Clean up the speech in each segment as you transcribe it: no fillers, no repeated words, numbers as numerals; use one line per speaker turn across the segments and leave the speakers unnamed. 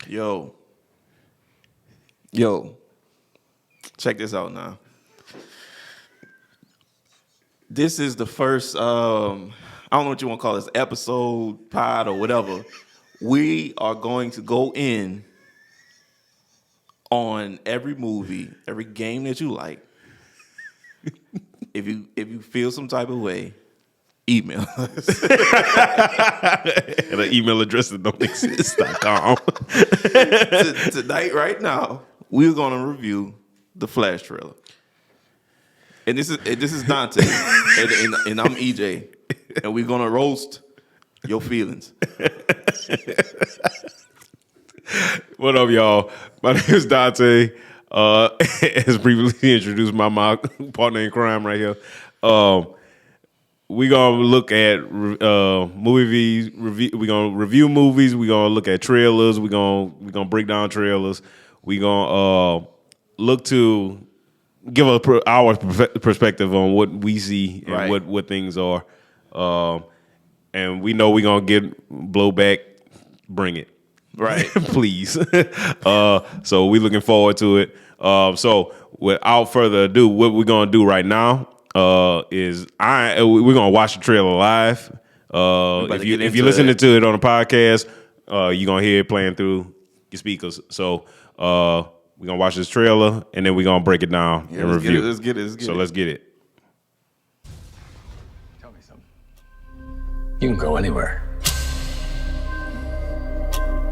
Yo, check this out now. This is the first, I don't know what you want to call this, episode, pod, or whatever. We are going to go in on every movie, every game that you like. If you feel some type of way, email us.
And an email address that don't exist.com.
Tonight, right now, we're going to review the Flash trailer. And this is Dante, and I'm EJ, and we're gonna roast your feelings.
What up, y'all? My name is Dante. As previously introduced, my partner in crime right here. We're gonna look at movies. We're gonna review movies. We're gonna look at trailers. We're gonna break down trailers. We're gonna look to give our perspective on what we see and
right.
what things are. And we know we're going to get blowback. Bring it.
Right.
Please. So we're looking forward to it. So without further ado, what we're going to do right now is we're going to watch the trailer live. If you're listening to it on a podcast, you're going to hear it playing through your speakers. So we're going to watch this trailer, and then we're going to break it down and review.
Let's get it.
Let's get it.
Tell me something. You can go anywhere.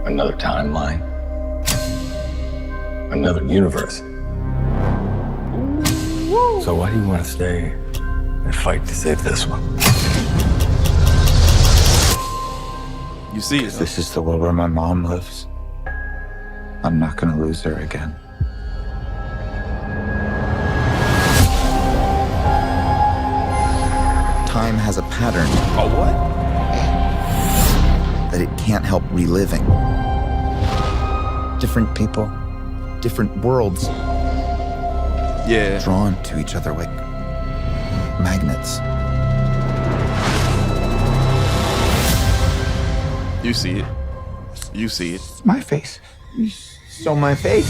Another timeline. Another universe. So why do you want to stay and fight to save this one?
You see it.
This is the world where my mom lives. I'm not gonna lose her again. Time has a pattern.
Oh, what?
That it can't help reliving. Different people, different worlds,
Yeah.
drawn to each other like magnets.
You see it. You see it.
It's my face. You saw my face.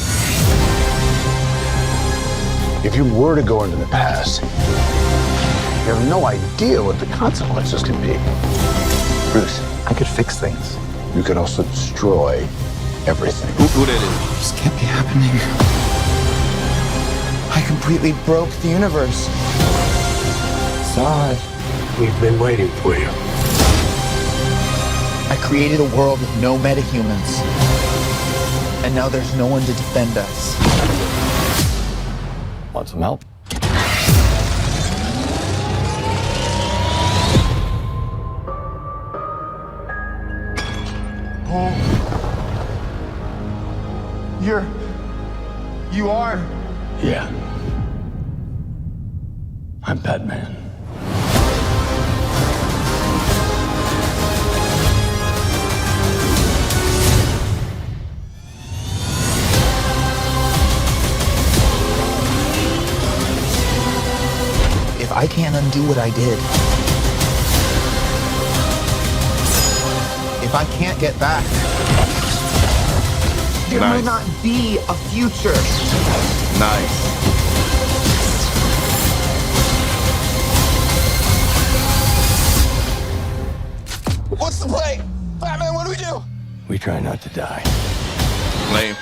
If you were to go into the past, you have no idea what the consequences can be. Bruce,
I could fix things.
you could also destroy everything.
Who that is?
This can't be happening. I completely broke the universe. Zod,
We've been waiting for you.
I created a world with no metahumans. And now there's no one to defend us.
Want some help?
You are?
Yeah. I'm Batman.
If I can't undo what I did, if I can't get back, there might not be a future.
Nice.
What's the play? Batman, what do we do?
We try not to die.
Lame.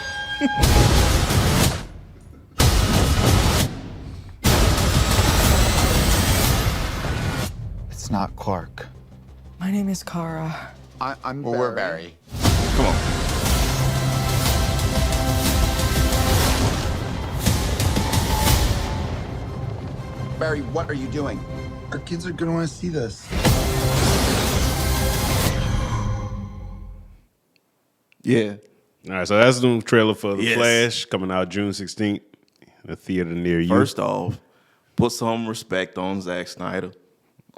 It's not Clark.
My name is Kara.
I'm Barry. We're Barry.
Come on.
Barry, what are you doing? Our kids are gonna want to see this.
Yeah.
All right, so that's the new trailer for The
Yes.
Flash coming out June 16th in a theater near you.
First off, put some respect on Zack Snyder.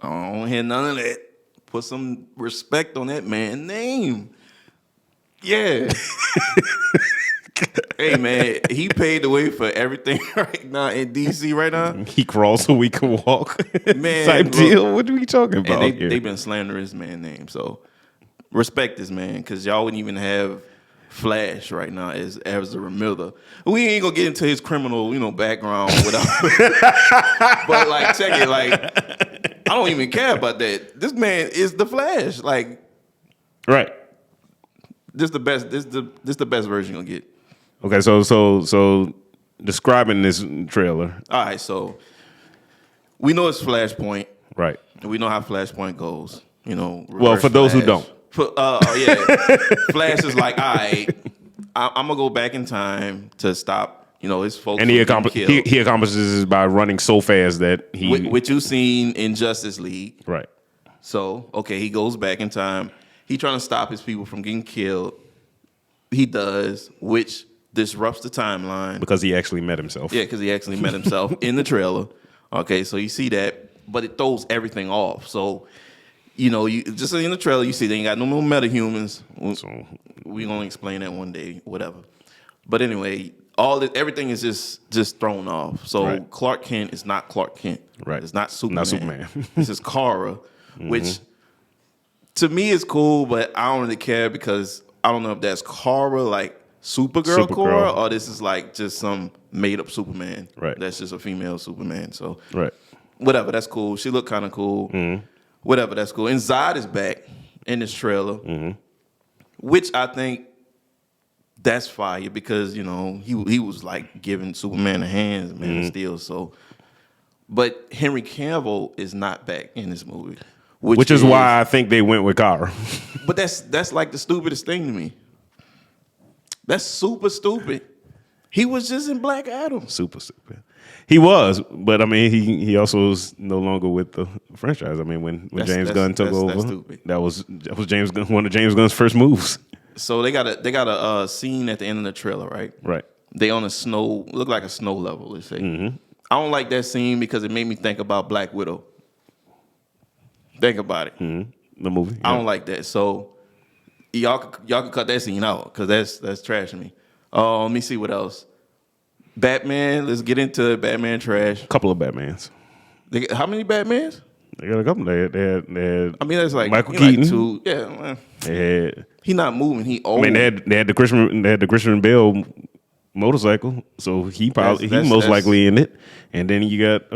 I don't hear none of that. Put some respect on that man's name. Yeah. Hey, man, he paved the way for everything right now in DC right now.
He crawls so we can walk.
Man,
type
look,
deal. What are we talking about
And
here?
they've been slandering this man's name. So respect this man, because y'all wouldn't even have Flash right now as Ezra Miller. We ain't gonna get into his criminal, background or whatever. But like, check it, like, I don't even care about that. This man is the Flash. Like,
Right.
this the best. This the best version you'll get.
Okay, so describing this trailer.
All right, so we know it's Flashpoint.
Right.
And we know how Flashpoint goes.
Well,
reverse
for those who
Flash.
don't.
Yeah. Flash is like, all right, I'm gonna go back in time to stop, his folks.
And he accomplishes this by running so fast that he
which you seen in Justice League.
Right.
So, okay, he goes back in time. He trying to stop his people from getting killed. He does, which disrupts the timeline.
Because he actually met himself.
Yeah, because he actually met himself in the trailer. Okay, so you see that, but it throws everything off. So, you just in the trailer, you see they ain't got no more metahumans.
So
We're gonna explain that one day, whatever. But anyway, everything is just thrown off. So
Right.
Clark Kent is not Clark Kent.
Right.
It's not Superman.
Not Superman.
This is Kara, which to me is cool, but I don't really care because I don't know if that's Kara like Supergirl Kara or this is like just some made up Superman.
Right.
That's just a female Superman. So
Right.
whatever, that's cool. She looked kind of cool. Whatever, that's cool. And Zod is back in this trailer, which I think that's fire because he was like giving Superman a hand, Man of Steel. So, but Henry Cavill is not back in this movie,
Which is why I think they went with Kara.
But that's like the stupidest thing to me. That's super stupid. He was just in Black Adam.
Super stupid. He was, but I mean, he also is no longer with the franchise. I mean, when James Gunn took over,
that's stupid.
that was James Gunn, one of James Gunn's first moves.
So they got a scene at the end of the trailer, right?
Right.
They on a snow, look like a snow level, let's say. I don't like that scene because it made me think about Black Widow. Think about it.
The movie.
I don't like that. So y'all could cut that scene out because that's trash to me. Let me see what else. Batman. Let's get into it. Batman trash.
A couple of Batmans.
How many Batmans?
They got a couple. They had
I mean, that's like
Michael
like
Keaton.
two. Yeah, man.
They had.
He not moving. He
I
old.
mean, they had the Christian Bale motorcycle, so he
That's-
most likely in it. And then you got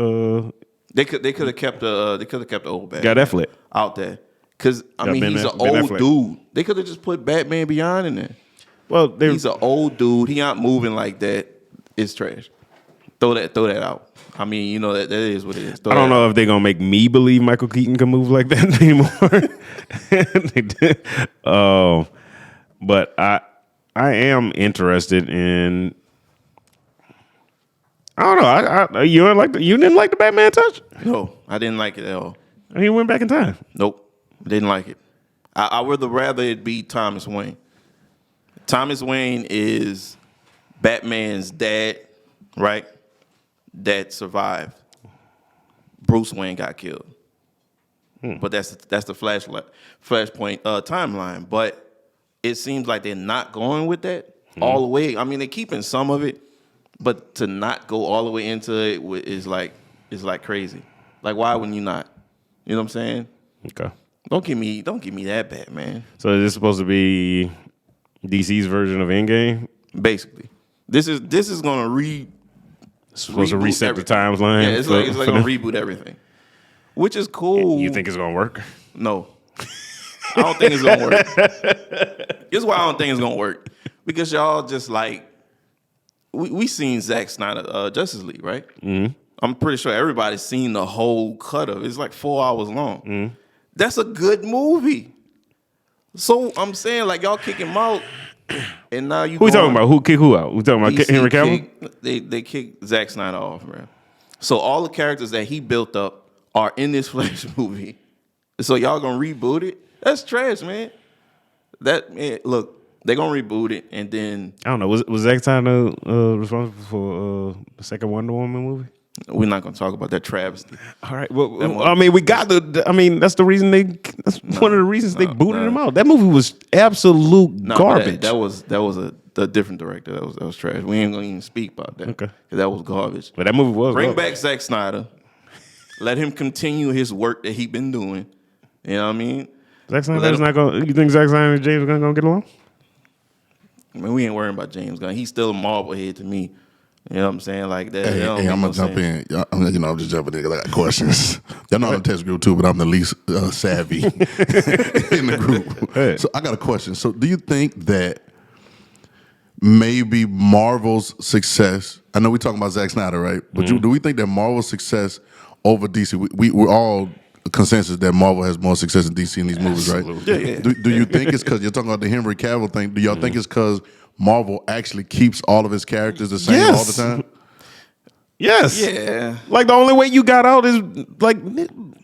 They could have kept the old Batman.
got Affleck.
out there. Because,
Got Ben
he's an
Ben
old
Affleck.
dude. They could have just put Batman Beyond in there.
Well,
He's an old dude. He not moving like that. It's trash. Throw that out. I mean, that is what it is.
I don't know if they're gonna make me believe Michael Keaton can move like that anymore. They did. But I am interested in. I don't know. You didn't like the Batman touch?
No, I didn't like it at all.
And he went back in time.
Nope. Didn't like it. I would rather it be Thomas Wayne. Thomas Wayne is Batman's dad, right? That survived. Bruce Wayne got killed. But that's the Flashpoint timeline. But it seems like they're not going with that all the way. I mean, they're keeping some of it, but to not go all the way into it is like crazy. Like, why wouldn't you not? You know what I'm saying?
Okay.
Don't give me that bad, man.
So is this supposed to be DC's version of Endgame?
Basically, this is gonna
Supposed to
reboot
reset
everything.
Yeah,
it's like gonna reboot everything, which is cool.
You think it's gonna work?
No, I don't think it's gonna work. Here's why I don't think it's gonna work, because y'all just like we seen Zack Snyder Justice League, right? Mm-hmm. I'm pretty sure everybody's seen the whole cut of it. It's like 4 hours long. Mm-hmm. That's a good movie. So I'm saying, like, y'all kick him out, and now you.
Who we talking about? Who kick who out? We talking about
DC
Henry Cavill?
They kicked Zack Snyder off, man. So all the characters that he built up are in this Flash movie. So y'all gonna reboot it? That's trash, man. Look, they gonna reboot it, and then
I don't know. Was Zack Snyder responsible for the second Wonder Woman movie?
we're not gonna talk about that travesty.
All right. Well, I mean, we got I mean, that's the reason that's one of the reasons they booted him out. That movie was absolute garbage.
That was a different director. That was trash. We ain't gonna even speak about that.
Okay.
'Cause that was garbage.
But that movie was
Bring
garbage.
back Zack Snyder. Let him continue his work that he been doing. You know what I mean?
Zack Snyder's not going. You think Zack Snyder and James Gunn gonna get along?
I mean, we ain't worrying about James Gunn. He's still a Marvel head to me. You know what I'm saying? Like that.
Hey, I'm gonna jump in. I'm just jumping in because I got questions. Y'all know I'm in the test group too, but I'm the least savvy in the group.
Hey.
So I got a question. So do you think that maybe Marvel's success? I know we're talking about Zack Snyder, right? But do we think that Marvel's success over DC? We're all consensus that Marvel has more success than DC in these movies, right?
Yeah.
Do you think it's because you're talking about the Henry Cavill thing? Do y'all think it's because Marvel actually keeps all of his characters the same all the time?
Yes.
Yeah.
Like the only way you got out is like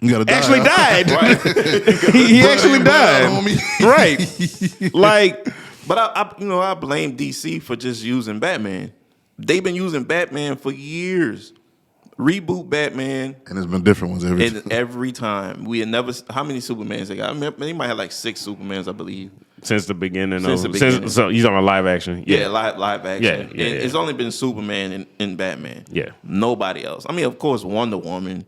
You gotta die,
actually
huh?
died. he actually died. Right. Like,
But I blame DC for just using Batman. They've been using Batman for years. Reboot Batman.
And it's been different ones every time.
And every time we had never. How many Supermans they got? I mean, they might have like 6 Supermans, I believe.
since the beginning
So
you talking about live action?
Yeah, live action.
Yeah,
And it's only been Superman and Batman.
Yeah.
Nobody else. I mean, of course, Wonder Woman.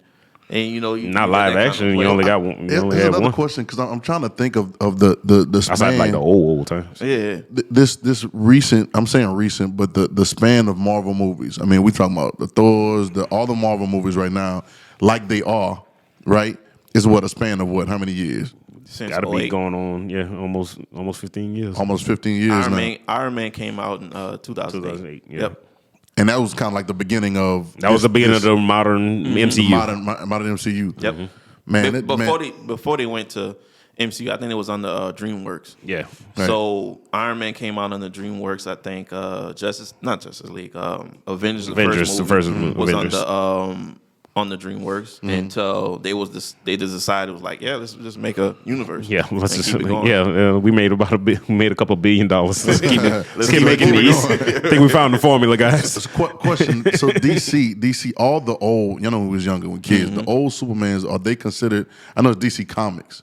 And you
not live action. You only got one. You only
Here's
had
another
one.
question because I'm trying to think of the span.
I like the old times.
Yeah.
This recent. I'm saying recent, but the span of Marvel movies. I mean, we talking about the Thors, all the Marvel movies right now, like they are, right? Is what a span of what? How many years?
Since
Got to be
08.
going on, almost 15 years.
Almost 15 years now.
Iron Man came out in 2008.
2008, yeah.
Yep.
And that was kind of like the beginning of
That was the beginning of the modern MCU.
modern MCU.
Yep.
Man,
Before they went to MCU, I think it was on the DreamWorks.
Yeah.
Right.
So Iron Man came out on the DreamWorks. I think not Justice League. Avengers.
Avengers,
the
the
first
first
movie was
Avengers.
on the DreamWorks until they just decided it was like, yeah, let's just make a universe.
Yeah, let's
and
just
keep it going.
we made a couple $1 billion. Let's keep
keep
making
it
these.
going.
I think we found the formula, guys.
Question. So DC, all the old, you know, who was younger when kids, the old Supermans, are they considered? I know it's DC Comics,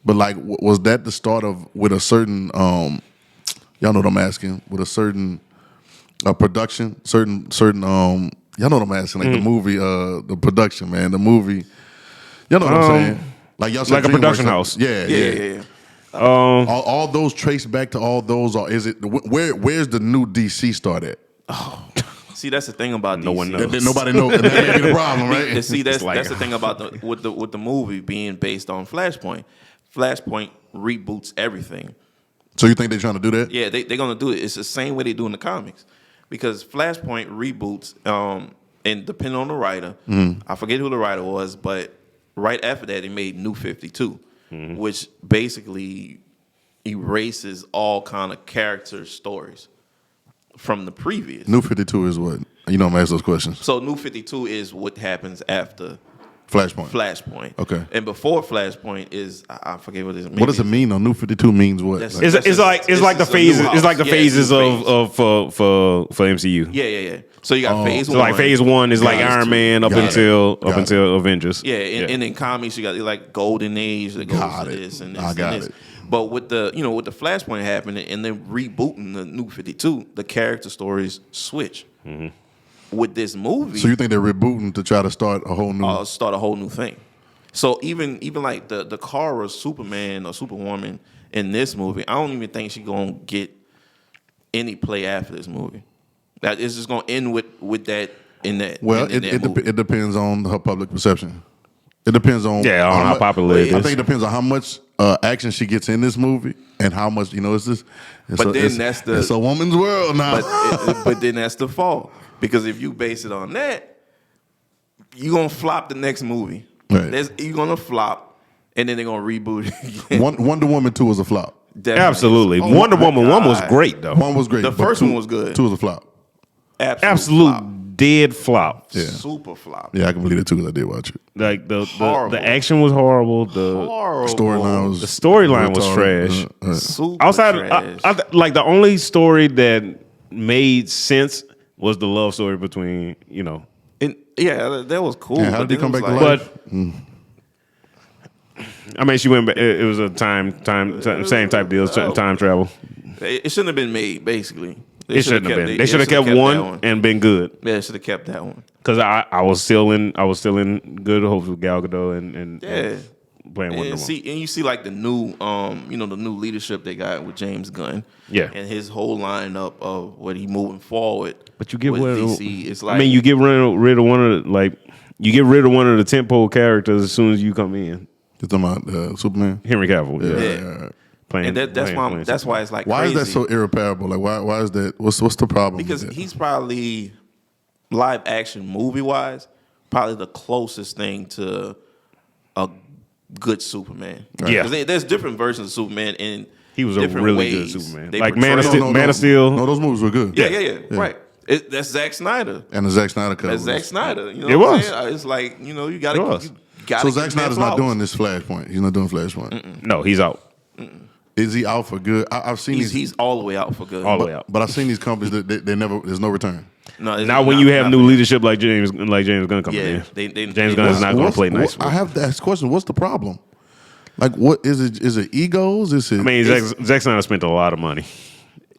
but like, was that the start of with a certain, y'all know what I'm asking, with a certain production, certain, y'all know what I'm asking, like the movie, the production, man, the movie, y'all know what I'm saying, like y'all said,
Like a production
DreamWorks,
house.
Yeah. All those trace back to all those, or is it where's the new DC start at?
See, that's the thing about
No
DC.
one knows.
That nobody knows. And that may be the problem, right?
And see, that's
like-
the thing about with the movie being based on Flashpoint. Flashpoint reboots everything.
So you think they're trying to do that?
Yeah, they're gonna do it. It's the same way they do in the comics, because Flashpoint reboots, and depending on the writer, I forget who the writer was, but right after that, they made New 52, which basically erases all kind of character stories from the previous.
New 52 is what? You know I'm gonna ask those questions.
So New 52 is what happens after
Flashpoint. Okay.
And before Flashpoint is I forget what it is.
What does it mean though? New 52 means what?
That's-
Like,
It's like the
it's a
phases.
new
It's like the
house. Yeah,
phases
it's new
of for MCU.
Yeah. So you got phase
So
one.
like phase 1 is like
Got it.
Iron Man up
Got it.
until
Got it.
Avengers.
Yeah, and in comics you got like Golden Age that goes
Got
to
it.
this and this
I got
and this.
it.
But with the with the Flashpoint happening and then rebooting the New 52, the character stories switch. With this movie,
so you think they're rebooting to try to start a whole new?
start a whole new thing. So even like the Kara Superman or Superwoman in this movie, I don't even think she's gonna get any play after this movie. That it's just gonna end with that in that.
Well,
in that movie.
it depends on her public perception. It depends on
on how popular it
I
is.
think it depends on how much action she gets in this movie and how much it's this.
But then that's the-
it's a woman's world now.
But then that's the fall, because if you base it on that, you're gonna flop the next movie.
Right.
You're gonna flop, and then they're gonna reboot it again.
Wonder Woman 2 was a flop.
Definitely.
Absolutely.
Oh
Wonder
my
Woman 1 was
God.
great though.
One was great.
The
but
first
two-
one was good.
2 was a flop.
Absolute
flop.
dead flop.
Yeah.
Super flop.
Yeah, I can believe it too because I did watch it.
Like
Horrible.
the action was horrible. The
Horrible.
Storyline was
The storyline was
retarded.
trash.
Super
outside
trash.
like the only story that made sense was the love story between
And yeah, that was cool.
Yeah, how
but
did he
then
come
it
back
was
to
like-
life?
but I mean she went back. It was a same type deal, time travel.
It shouldn't have been made. Basically,
It shouldn't have been. They should have kept one and been good.
Yeah, they should have kept that one.
Because I was still in good hopes with Gal Gadot and
Yeah,
playing Wonder Woman.
And you see like the new, the new leadership they got with James Gunn.
Yeah.
And his whole lineup of what he moving forward.
But you get
with
rid of
DC. It's like,
I mean, you get rid of one of the you get rid of one of the tentpole characters as soon as you come in.
You talking about Superman?
Henry Cavill.
Yeah.
Playing,
and that's why it's like
Why
crazy.
is that so irreparable? Like, why is that? What's the problem?
Because
with that?
he's probably live action movie wise, probably the closest thing to a good Superman.
Right. Yeah.
'Cause there's different versions of Superman in
He was a
different
really
ways.
good Superman.
They
Like
portray him.
Man of Steel.
No, those movies were good.
Yeah. Right. That's Zack Snyder.
And the Zack Snyder cut.
That's
was-
Zack Snyder. You know
It
what I'm
was.
saying? It's like, you
It
gotta
was.
So Zack Snyder's not doing this Flashpoint. He's not doing Flashpoint.
No, he's out.
Is he out for good? I've seen
He's all the way out for good.
All the way out.
but I've seen these companies that they never. There's no return.
No, it's
Not when you have new leadership like James Gunn coming
Yeah,
in.
they-
James Gunn is not going to play nice.
I have to ask the question. What's the problem? Like, what is it? Is it egos? Is it?
I mean, Zack Snyder spent a lot of money.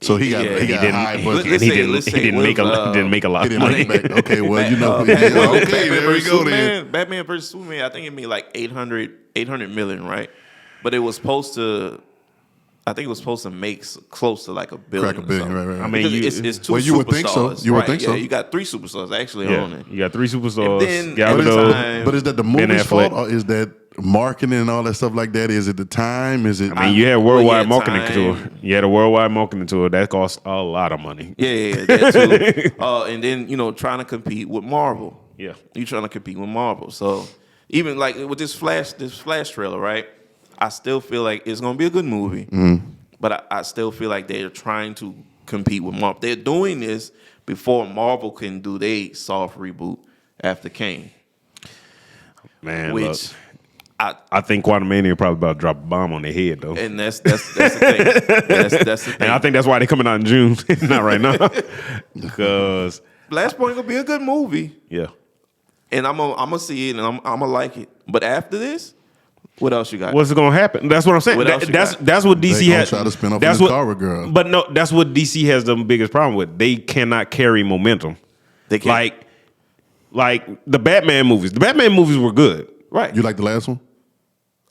so he got
Yeah,
he
he
got
didn't-
high
he-
budget.
Let's
and
say-
he
let's say
didn't make
with,
didn't make a lot
He
of
didn't
money.
make back. Okay, well, you know, okay,
Batman
there we
versus
go then.
Superman, Batman versus Superman, I think it made like 800 million, right? But it was supposed to, I think it was supposed to make close to like $1 billion.
Crack $1 billion, right.
I mean,
Because it's two
Well, you would think so.
superstars,
You would
right?
think so.
Yeah, you got 3 superstars actually
Yeah,
on it.
you got 3 superstars.
And then
Gal
every
Gadot.
time-
But is that the
Ben
movie's
Affleck.
fault, or is that marketing and all that stuff like that? Is it the time? Is it?
I mean, you had worldwide
Well,
marketing
time.
tour. You had a worldwide marketing tour that cost a lot of money.
Yeah, that too. And then trying to compete with Marvel.
Yeah.
You trying to compete with Marvel. So even like with this Flash trailer, right? I still feel like it's gonna be a good movie, but I still feel like they're trying to compete with Marvel. They're doing this before Marvel can do their soft reboot after Kane,
Man, look,
which
I think Quantumania probably about to drop a bomb on their head though.
and that's the thing. That's the thing.
And I think that's why they're coming out in June, not right now, because
Flashpoint gonna be a good movie,
yeah.
and I'm gonna see it and I'm gonna like it. But after this, what else you got?
What's going to happen? That's what I'm saying.
What else you
That's
got?
that's what DC
They gonna
has.
try to spin off
that's
in
what
Cara Girl.
But no, that's what DC has the biggest problem with. They cannot carry momentum.
They can't.
Like the Batman movies. The Batman movies were good.
Right.
You like the last one?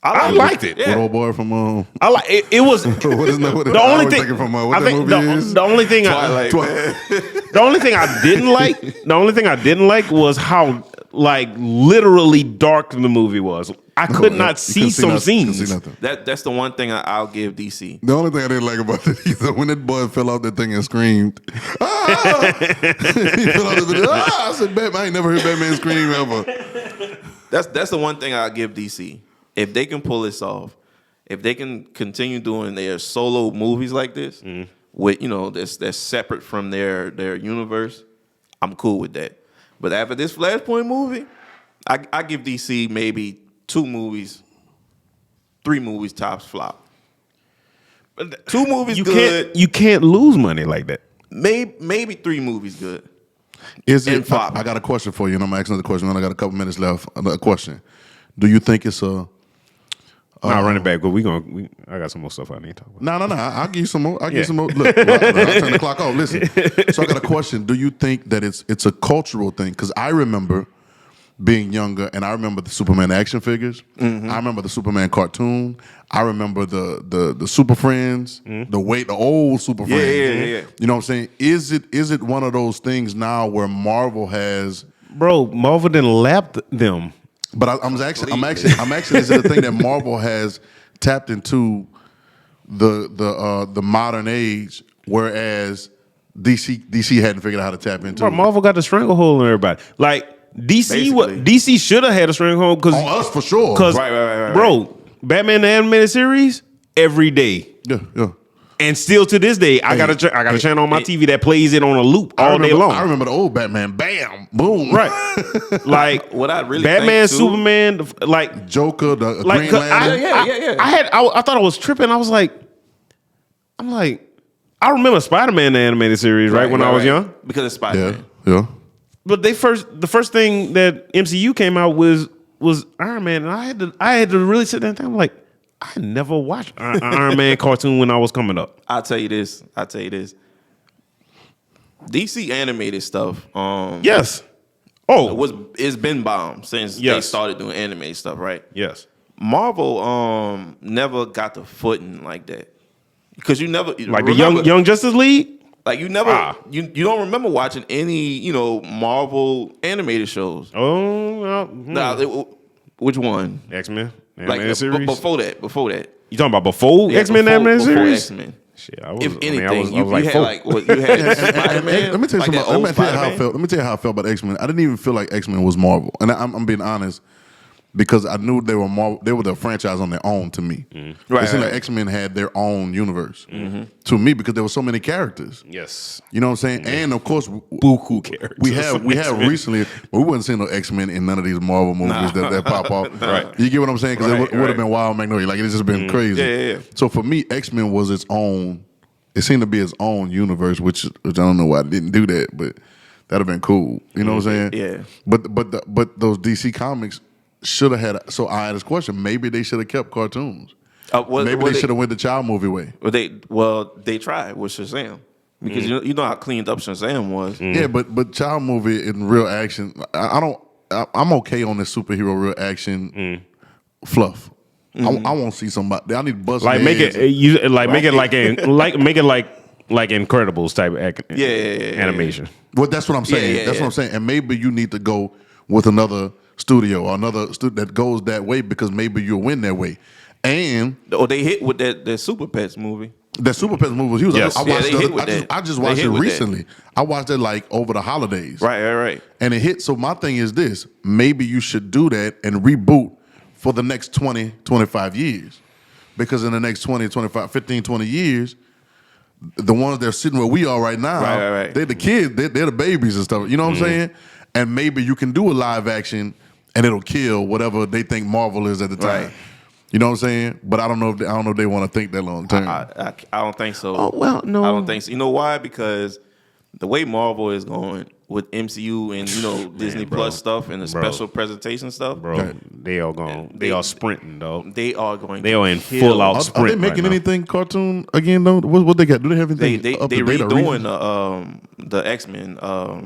I liked it.
With old boy from
I like it. It was
what is that? What
the only thing.
from what
I
that
think
movie is?
the only thing
Twilight,
the only thing I didn't like. The only thing I didn't like was how like literally dark the movie was. I could not see some scenes.
That's the one thing I'll give DC.
The only thing I didn't like about it either, when that boy fell off that thing and screamed, ah! He fell off the video. Ah! I said, Batman, I ain't never heard Batman scream ever.
That's the one thing I'll give DC. If they can pull this off, if they can continue doing their solo movies like this, with that's separate from their universe, I'm cool with that. But after this Flashpoint movie, I give DC maybe 2 movies, 3 movies tops flop. 2 movies good.
You can't lose money like that.
Maybe 3 movies good.
Is
And
it?
flop.
I got a question for you, and I'm asking the question. And I got a couple minutes left. A question: do you think it's a?
I'll run it back, but I got some more stuff I need to talk about.
No. I'll give you some more. I'll give you
Yeah.
some more. Look, I'll turn the clock off. Listen. So I got a question. Do you think that it's a cultural thing? Because I remember being younger, and I remember the Superman action figures. I remember the Superman cartoon. I remember the Super Friends, the old Super Friends.
Yeah.
You know what I'm saying? Is it one of those things now where Marvel has?
Bro, Marvel didn't lap them.
But I'm actually. Is it a thing that Marvel has tapped into the modern age, whereas DC hadn't figured out how to tap into
Bro,
it?
Marvel got the stranglehold on everybody. Like DC,
Basically.
DC should have had a stranglehold because
On us for sure.
Because
Right.
bro, Batman the animated series every day,
Yeah.
and still to this day, I got a channel on my TV that plays it on a loop all day long.
I remember the old Batman. Bam, boom.
Right, like
What I really
Batman,
think, too-
Superman, like
Joker, the
like
Green
'cause
Lantern.
I thought I was tripping. I was like, I remember Spider-Man the animated series right when I was young.
Because it's Spider-Man.
Yeah.
But the first thing that MCU came out was Iron Man, and I had to really sit there and think, I'm like, I never watched an Iron Man cartoon when I was coming up.
I'll tell you this. DC animated stuff.
Yes. Oh,
It's been bomb since they
Yes.
started doing animated stuff, right?
yes.
Marvel never got the footing like that because you never
Like the Young Justice League.
Like you never you don't remember watching any Marvel animated shows.
Oh, well,
Nah, which one?
X-Men
Like
animated series.
before that.
You talking about before X-Men animated series?
X-Men.
Shit, I was.
If anything,
I was
you
like
had
four.
like what you had Spider-Man.
Let me tell you
like that
something.
old
Let me tell you how I
Spider-Man.
felt. Let me tell you how I felt about X-Men. I didn't even feel like X-Men was Marvel, and I'm being honest because I knew they were Marvel. They were the franchise on their own to me.
Right,
It seemed
right.
like X-Men had their own universe to me because there were so many characters.
Yes.
You know what I'm saying? And of course,
Buku characters.
we have recently. We wasn't seeing no X-Men in none of these Marvel movies that pop up.
Right.
You get what I'm saying? Because
Right,
it would have
right.
been Wild Magnolia. Like it's just been crazy.
Yeah.
So for me, X-Men was its own. It seemed to be its own universe, which I don't know why they didn't do that, but that'd have been cool. You know what I'm saying?
Yeah.
But those DC comics should have had. So I had this question. Maybe they should have kept cartoons. Maybe they should have went the child movie way.
They tried with Shazam because you know how cleaned up Shazam was.
Yeah, but child movie in real action. I'm okay on this superhero real action fluff. I want to see somebody. I need to bust
Like make it make it like Incredibles type of animation.
Well, that's what I'm saying. That's what I'm saying. And maybe you need to go with another studio or another that goes that way because maybe you'll win that way. And
They hit with that Super Pets movie.
that Super Pets movie was huge.
Yes.
I
Yeah,
watched
they hit
it.
with that.
I just
They
watched
hit
it
with that.
recently. I watched it like over the holidays.
Right.
And it hit. So my thing is this. Maybe you should do that and reboot for the next 20, 25 years. Because in the next 20, 25, 15, 20 years, the ones that are sitting where we are right now,
Right.
they're the kids, they're the babies and stuff. You know what I'm saying? And maybe you can do a live action and it'll kill whatever they think Marvel is at the time.
Right.
You know what I'm saying? But I don't know if they want to think that long term.
I don't think so.
Oh, well, no.
I don't think so. You know why? Because the way Marvel is going with MCU and Disney
bro.
Plus stuff and the
Bro.
special presentation stuff,
Bro,
Okay.
they all gone. They all sprinting, dog.
they are going.
They
to
are in
kill.
full out
Are
sprint.
they making
right now.
anything cartoon again though? What they got? Do they have
They
anything up to date? or
redoing
recent?
the X-Men.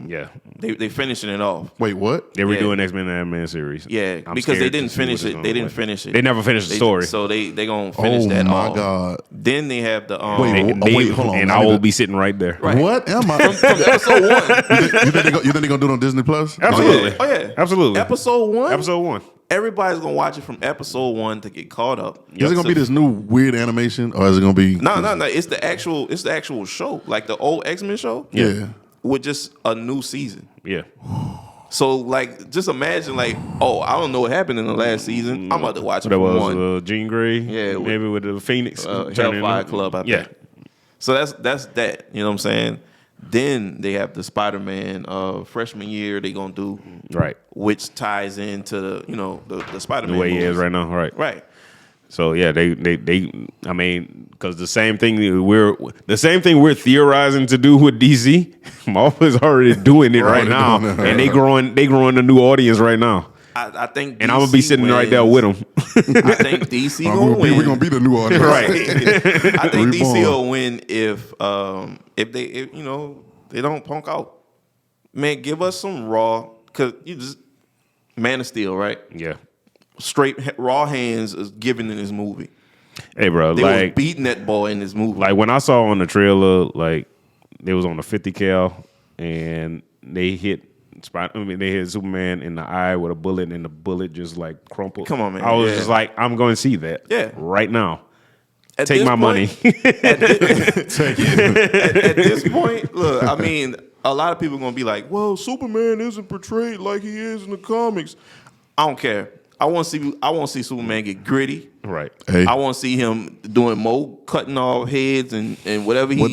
Yeah.
They finishing it off.
Wait, what?
They're redoing X-Men animated series.
Yeah,
I'm
because they
scared
didn't
to see what
finish
it's
it.
gonna
They didn't
look.
finish it.
They never finished the story.
So they gonna finish
Oh
that
my
off.
God.
Then they have the
Wait, hold on.
And
I
I
need
will
to-
be sitting right there.
Right.
What am I?
from episode 1.
You think they're gonna do it on Disney Plus?
Absolutely.
Oh yeah,
Absolutely.
Episode 1.
Episode 1.
Everybody's gonna watch it from episode 1 to get caught up.
Is it gonna be this new weird animation, or is it gonna be?
No. It's the actual show, like the old X-Men show.
Yeah.
With just a new season.
Yeah.
So like, just imagine like, I don't know what happened in the last season. I'm about to watch it
That
from
was
1.
Jean Grey.
Yeah,
maybe with the Phoenix. turning
Hellfire
into-
Club. I think.
Yeah.
So that's that. You know what I'm saying? Then they have the Spider-Man freshman year they gonna do,
Right.
which ties into the Spider-Man
The way he
movies.
is right now. Right.
Right.
So yeah, they I mean, because the same thing we're theorizing to do with DC, Marvel is already doing it right
already
now,
doing it.
and they growing a new audience right now.
I think,
And I'm gonna be sitting right there with them.
I think DC gonna win.
We're gonna be the new audience,
Right.
I think DC
Reborn.
will win if they don't punk out. Man, give us some raw, cause you just Man of Steel, right?
Yeah.
Straight raw hands is given in this movie.
Hey, bro,
They was
like
beating that boy in this movie.
when I saw on the trailer, like they was on a 50 cal and they hit Superman in the eye with a bullet, and the bullet just like crumpled.
Come on, man.
I was
Yeah.
just like, I'm going to see that.
Yeah.
Right now.
At
Take
this
my money.
point- at this point, look, I mean, a lot of people are gonna be like, "Well, Superman isn't portrayed like he is in the comics." I don't care. I want to see Superman get gritty.
Right.
Hey.
I want to see him doing more cutting off heads and whatever he.
What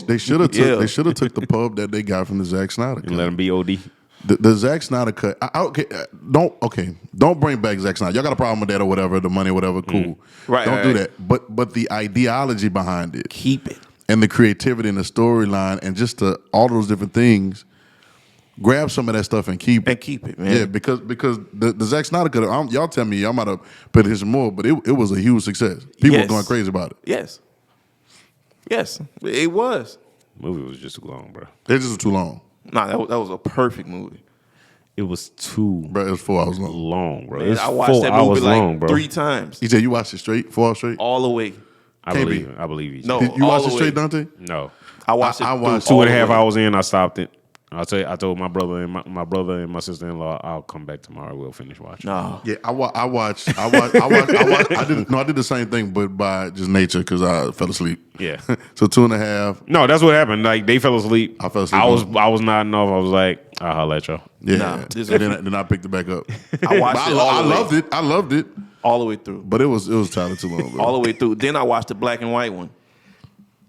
they should have
Yeah.
they should have took the pub that they got from the Zack Snyder cut.
And let him be OD.
The Zack Snyder cut. Don't bring back Zack Snyder. Y'all got a problem with that or whatever, the money, whatever. Cool.
Right,
Don't
right,
do
right.
that. But the ideology behind it,
keep it.
and the creativity and the storyline, and just all those different things. Grab some of that stuff and keep
it, man.
Yeah, because the Zack Snyder cut. Y'all tell me y'all might have put his more, but it was a huge success. People
Yes.
were going crazy about it.
Yes, it was.
Movie was just too long, bro.
It just was too long.
Nah, that was a perfect movie.
It was too
Bro, it was 4 hours long.
long, bro.
Man,
It's
I watched
4
that
hours
movie like
long, bro.
3 times,
EJ, you watched it straight, 4 hours straight?
all the way.
I
Can't
believe
be.
it. I believe you.
No,
You
all
watched
the
it straight,
way.
Dante?
No.
I watched it.
I watched
through
Two
all
and a
the
half
way.
hours in, I stopped it. I told my brother and my brother and my sister-in-law, I'll come back tomorrow. We'll finish watching.
No,
Yeah, I watched. I did the same thing, but by just nature because I fell asleep.
Yeah.
So 2.5.
No, that's what happened. Like they fell asleep.
I fell asleep.
I was nodding off. I was like, I'll holler at y'all.
Yeah,
Nah,
and
this-
then I picked it back up.
I watched
But
it all
I
the way.
loved it. I loved it,
all the way through.
but it was entirely too long, bro.
All the way through. Then I watched the black and white one.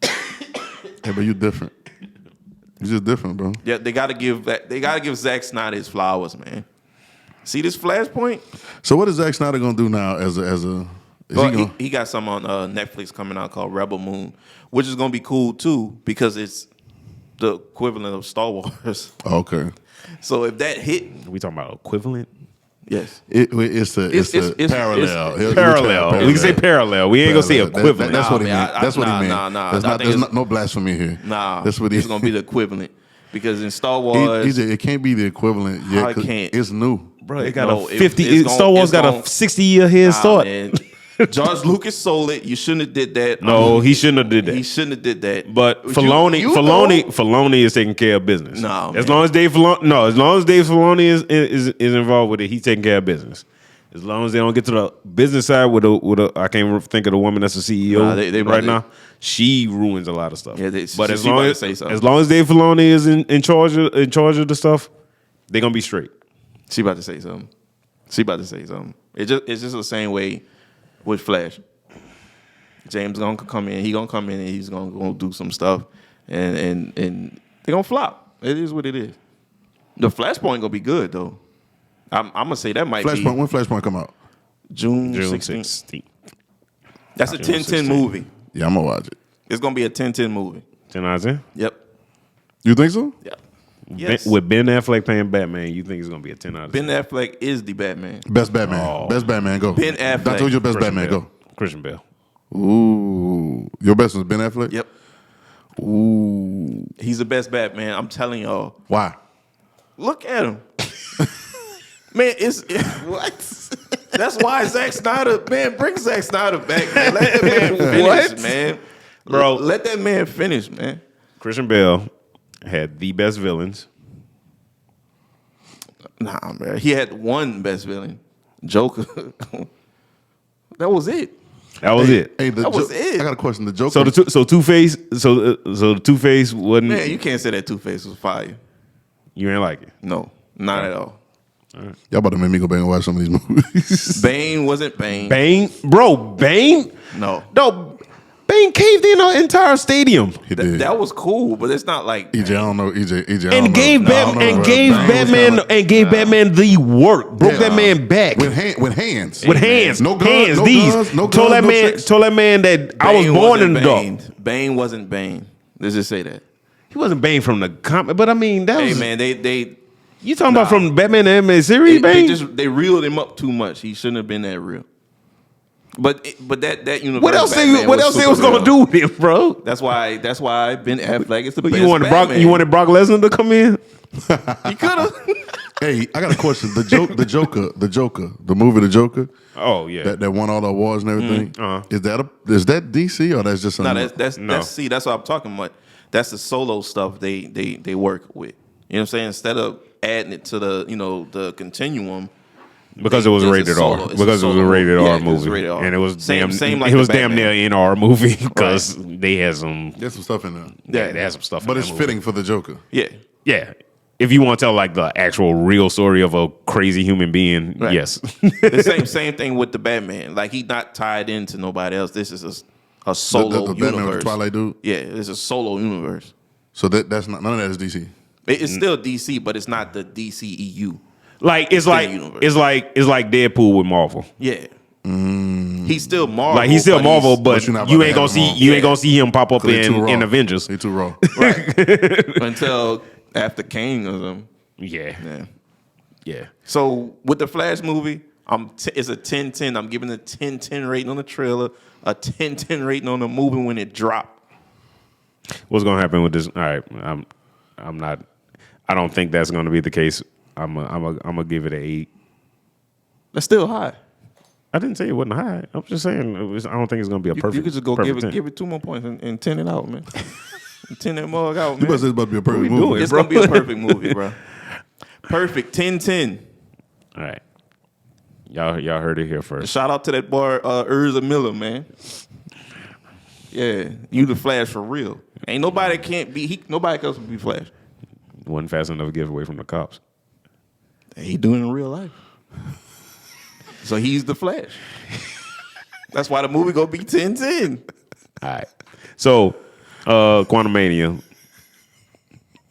Hey, but you different. You just different, bro.
Yeah, they got to give Zack Snyder his flowers, man. See this Flashpoint?
So what is Zack Snyder gonna do now? As a is
Well,
he gonna?
he got some on Netflix coming out called Rebel Moon, which is gonna be cool too because it's the equivalent of Star Wars.
Okay.
So if that hit,
We talking about equivalent?
yes,
It's parallel.
it's
Parallel. We can say parallel. We ain't gonna say equivalent.
That's what he
Nah,
meant. That's what he meant.
nah.
There's
I
not.
think
There's
it's-
no blasphemy here.
nah,
That's what
it's gonna be the equivalent because in Star Wars,
It can't be the equivalent. Yeah,
I
'cause
can't.
It's new.
Bro, it got
No,
a
it-
50.
it's gon-
Star Wars
it's
got
gon-
a 60-year head start.
man. George Lucas sold it. You shouldn't have did that.
No, he shouldn't have did that.
He shouldn't have did that.
But
You-
Filoni,
you
Filoni is taking care of business.
No,
as
man.
long as Dave Filoni is involved with it, he's taking care of business. As long as they don't get to the business side with a I can't think of the woman that's the CEO
Nah, they
right
about
now. She ruins a lot of stuff.
Yeah,
but
she
as long
about to
as
say something.
as long as Dave Filoni is in charge of the stuff, they're gonna be straight.
She about to say something. It's just the same way with Flash. James Gunn could come in. He gonna come in and he's gonna do some stuff, and they gonna flop. It is what it is. The Flashpoint gonna be good though. I'm gonna say that might
Flashpoint. When Flashpoint come out?
be June
June
16th.
16th.
That's a
June
10-10
16th.
movie.
Yeah, I'm gonna watch it.
It's gonna be a 10-10 movie.
10 out of 10?
Yep.
You think so?
Yep. Yes.
With Ben Affleck playing Batman, you think it's gonna be a 10 out of 10?
Ben Affleck is the Batman.
Best Batman.
Oh.
Best Batman. Go.
Ben Affleck.
That's your best
Christian
Batman.
Bale.
Go.
Christian Bale.
Ooh, your best was Ben Affleck.
Yep.
Ooh,
He's the best Batman. I'm telling y'all.
why?
Look at him. Man, what? That's why Zack Snyder, man, bring Zack Snyder back, man. Let that man finish,
What?
man.
Bro.
Let that man finish, man.
Christian Bale had the best villains.
Nah, man. He had one best villain, Joker. That was it.
That was it.
Hey,
That was it.
I got a question. The Joker.
So Two-Face, so the Two-Face wasn't.
Man, you can't say that Two-Face was fire.
You ain't like it.
No, not at all.
Y'all about to make me go back and watch some of these movies.
Bane wasn't Bane.
Bane, Bane.
No.
Bane caved in an entire stadium
He did.
That was cool, but it's not like
EJ, I don't know. EJ, I don't
and
know.
gave
I don't know, bro. Bane was kinda-
Batman the work. Broke
Yeah.
that man back
with hands.
with hands.
No guns.
hands.
No
These
guns. No
told
guns.
that
No
man.
tricks.
Told that man that I was
Bane
born
wasn't
in the
Bane.
dark.
Bane wasn't Bane. Let's just say that.
He wasn't Bane from the comic, but I mean that
Hey
was.
man, they
You talking about
Nah.
from Batman the Animated Series, Bane?
they reeled him up too much. He shouldn't have been that real. But that universe.
What else?
Batman
What else they was
super
gonna
real.
do with him, bro?
That's why Ben Affleck is the best.
You wanted Brock?
Batman.
You wanted Brock Lesnar to come in?
He could have.
Hey, I got a question. The Joker, the movie, The Joker.
Oh yeah.
That won all the awards and everything.
uh-huh.
Is that DC or that's just
No,
something?
that's
No.
that's what I'm talking about. That's the solo stuff they work with. You know what I'm saying? Instead of adding it to the continuum.
Because it was
It's a
rated
solo-
R.
it's a
Because it was a
solo.
rated
Yeah,
R
it was
movie,
rated R.
and it was
Same like
it was
the
damn
Batman.
near in R movie because they had some.
There's some stuff in there.
Yeah, they had some stuff.
But
in
it's
that movie.
fitting for the Joker.
Yeah.
Yeah, if you want to tell like the actual real story of a crazy human being,
Right.
yes.
The same thing with the Batman. Like he's not tied into nobody else. This is a solo
the Batman with the
universe.
Twilight dude?
Yeah, it's a solo universe.
So that's not none of that is DC.
It's still DC, but it's not the DCEU.
Like it's
Spin universe.
it's like Deadpool with Marvel.
Yeah. He's still Marvel.
Like he's still
but
Marvel,
he's-
but
you're not
you
about to
ain't gonna
have him
see
on.
you ain't gonna see him pop up
They too raw.
in Avengers.
They too raw.
until after Kane or something.
Yeah,
Yeah.
yeah.
So with the Flash movie, it's a 10-10. I'm giving a 10-10 rating on the trailer, a 10-10 rating on the movie when it dropped.
What's gonna happen with this? All right, I'm not. I don't think that's gonna be the case. I'm gonna give it an 8.
That's still high.
I didn't say it wasn't high. I'm just saying I don't think it's gonna be a perfect.
You could just go
perfect 10.
give it 2 more points and 10 it out, man. 10 that mug out,
You
man.
must say it's about to be a perfect
we
movie.
doing?
It's gonna be a perfect movie, bro. Perfect 10-10.
All right, y'all heard it here first.
Shout out to that boy Urza Miller, man. Yeah, you the Flash for real. Ain't nobody nobody else can be Flash.
Wasn't fast enough to get away from the cops.
He doing it in real life. So he's the Flash. That's why the movie gonna be 10-10.
All right. So, Quantumania.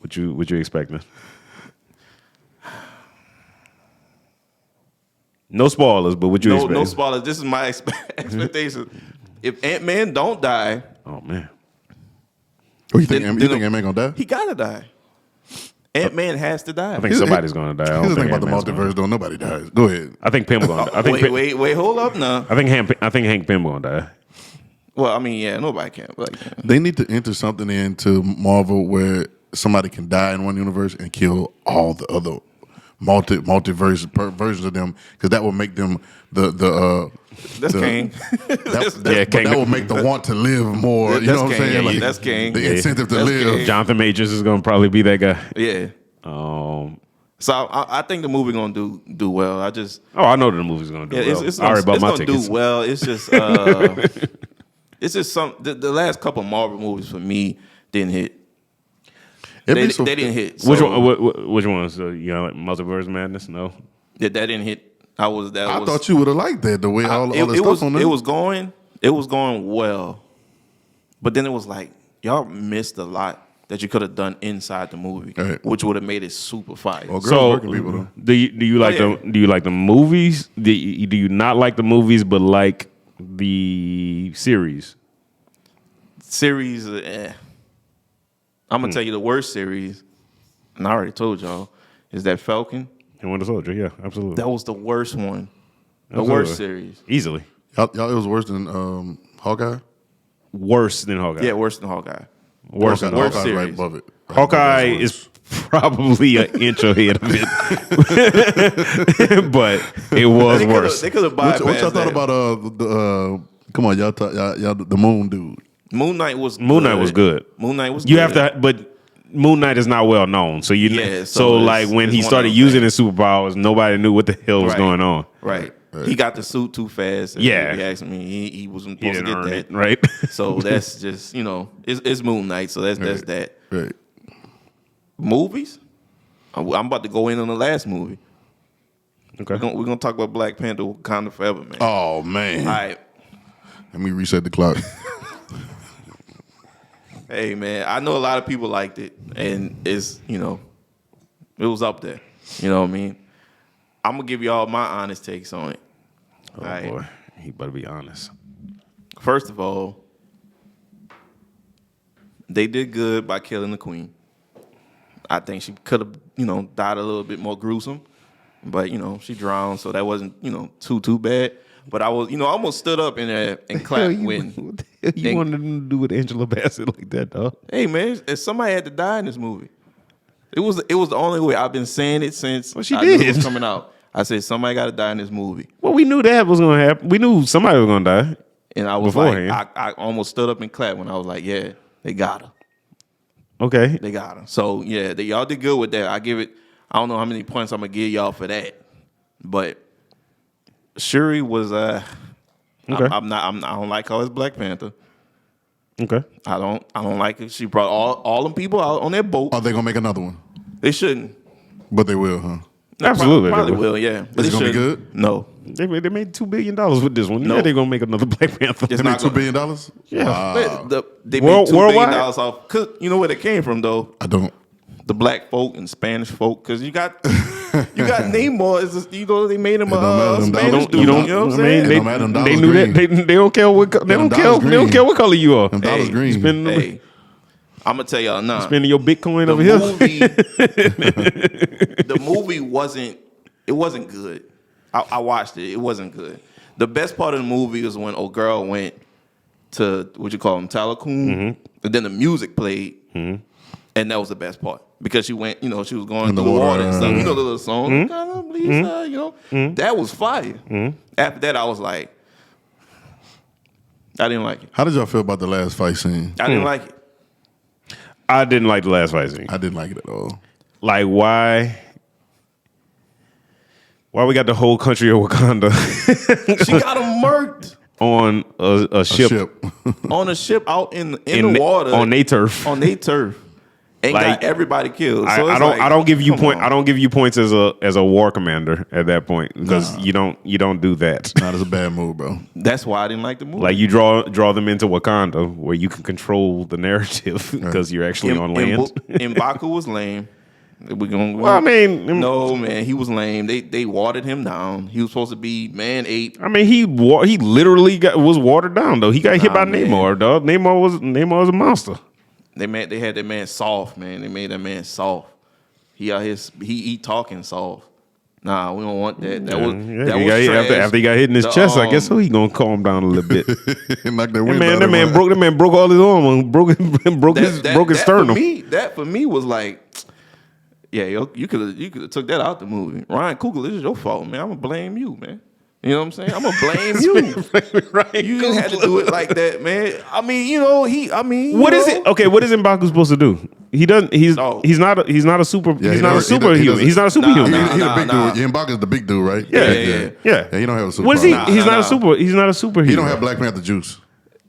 What you expecting? No spoilers, but what you expecting?
No spoilers. This is my expectation. If Ant-Man don't die,
Oh man.
Oh, you think
Then-
Ant-Man gonna die?
he gotta die. Ant-Man has to die.
I think somebody's gonna die. I don't
Here's the
think
thing about the
Ant-Man's gonna
multiverse, though. Nobody dies. Go ahead.
I think Pym gonna. I think
wait, hold up now.
I think Hank Pym gonna die.
Well, I mean, yeah, nobody can. Like,
They need to enter something into Marvel where somebody can die in one universe and kill all the other multiverse versions of them, because that will make them
that's Kane.
Kane.
That will make the want to live more. You
That's
know what I'm
Kane.
saying?
Yeah, that's Kane.
The
Yeah.
incentive to
That's
live.
Kane.
Jonathan Majors is gonna probably be that guy.
Yeah. So I think the movie gonna do well. I just
I know that the movie's gonna do well.
it's
I already bought my
gonna
tickets.
do well. It's just it's just the last couple of Marvel movies for me didn't hit. They didn't hit.
Which
So
one? Which ones? Like Multiverse Madness? No.
that didn't hit. I
thought you would have liked that the way all the stuff on there.
It was going well, but then it was like y'all missed a lot that you could have done inside the movie,
Right.
which would have made it super fire.
Well, girls
So
working people, though.
do you like
yeah.
do you like the movies? Do you not like the movies but like the series?
Series, I'm gonna tell you the worst series, and I already told y'all, is that Falcon.
And Winter Soldier, yeah, absolutely.
That was the worst one, the
Absolutely.
worst series.
Easily
Y'all, it was worse than Hawkeye.
worse than Hawkeye.
Yeah, worse than Hawkeye.
worse than
worse
Hawkeye's right
series.
above it.
Hawkeye is probably an inch ahead of it, but it was worse.
They could have
What
bypassed
y'all thought
that.
about come on, y'all the Moon dude.
Moon Knight was
Moon Knight was good.
Moon Knight was.
You
good.
have to, but Moon Knight is not well known, so you
Yeah,
so
so
like
it's-
when
it's
he
one of
started
those
using
things.
his superpowers, nobody knew what the hell was
Right.
going on.
Right. He got the suit too fast. And
Yeah.
If you ask me, he wasn't
He
supposed to
didn't
get
earn
that.
it, right?
So that's just, it's Moon Knight. So that's that.
Right.
Movies? I'm about to go in on the last movie.
Okay.
We're gonna talk about Black Panther Wakanda Forever, man.
Oh man.
All right.
Let me reset the clock.
Hey man, I know a lot of people liked it, and it's it was up there. You know what I mean? I'm gonna give y'all my honest takes on it.
Oh
All right.
boy, he better be honest.
First of all, they did good by killing the queen. I think she could have, died a little bit more gruesome, but she drowned, so that wasn't, too bad. But I was, I almost stood up in there and clapped when.
What the hell you wanted them to do with Angela Bassett like that, dog?
Hey man, if somebody had to die in this movie. It was the only way. I've been saying it since
Well, she
I knew it
did.
was coming out. I said somebody got to die in this movie,
Well, we knew that was gonna happen. We knew somebody was gonna die.
and I was
Beforehand.
like, I almost stood up and clapped when I was like, yeah, they got her.
Okay.
They got her. So yeah, y'all did good with that. I give it. I don't know how many points I'm gonna give y'all for that, but Shuri was.
Okay.
I'm not. I don't like her as Black Panther.
Okay.
I don't like it. She brought all them people out on their boat.
Are they gonna make another one?
They shouldn't.
But they will, huh?
Absolutely.
Probably
they will.
will. Yeah. But
Is it
they
gonna be
shouldn't.
good?
No.
They made $2 billion with this one.
No.
Yeah, they're gonna make another Black Panther.
It's
They
not
made $2
gonna-
billion?
Yeah.
Wow.
They made $2 billion
Worldwide?
off. Cause you know where they came from though.
I don't.
The black folk and Spanish folk. Cause you got Namor is they made him
It don't matter,
a
them
Spanish
dollars-
dude. You know what I'm saying?
It don't matter, them
They
dollars
knew that.
green.
They don't care what. They don't care.
dollars
They don't
green.
care what color you are.
Them dollars
Hey,
green.
Spending
Hey, I'm gonna tell y'all now.
spending your Bitcoin
The
over here.
movie, the movie wasn't good. I watched it. It wasn't good. The best part of the movie was when old girl went to Talakun, and then the music played, and And that was the best part because she went, you know, she was going
In
through
the
the water
water,
and stuff. You
yeah.
know the little song, kind of Lisa, you know. That was fire. After that, I was like, I didn't like it.
How did y'all feel about the last fight scene?
I didn't like it.
I didn't like the last fight scene.
I didn't like it at all.
Like, why we got the whole country of Wakanda
She got him murked
on a ship,
on a ship out in the water
on their turf.
on their turf, and
Like,
got everybody killed. So
I don't give you
come on.
I don't give you points as a war commander at that point because you don't do that.
Nah, that's a bad move, bro.
That's why I didn't like the movie.
Like you draw them into Wakanda where you can control the narrative because you're actually on land.
M'Baku was lame. We gonna.
Well, I mean,
no man, he was lame. They watered him down. He was supposed to be man ape.
I mean, he literally was watered down though. He got hit by
man.
Namor, dog. Namor was a monster.
They had that man soft, man. They made that man soft. He talking soft. Nah, we don't want that. That was trash.
After he got hit in his chest, I guess so he gonna calm down a little bit.
Knock that
That man broke all his arm and broke his sternum.
That for me was like, yeah, you could have took that out the movie. Ryan Coogler, this is your fault, man. I'm gonna blame you, man. You know what I'm saying? I'm gonna blame you.
Right.
You didn't have to do it like that, man. I mean, you know,
what is it? Okay, what is M'Baku supposed to do? He doesn't. He's not a super.
Yeah,
he's not a superhuman. He's not a superhuman.
He's a big dude. M'Baku's the big dude, right?
Yeah.
He don't have a super.
What is he?
power.
He's not a super. He's not a superhero.
He don't have Black Panther juice.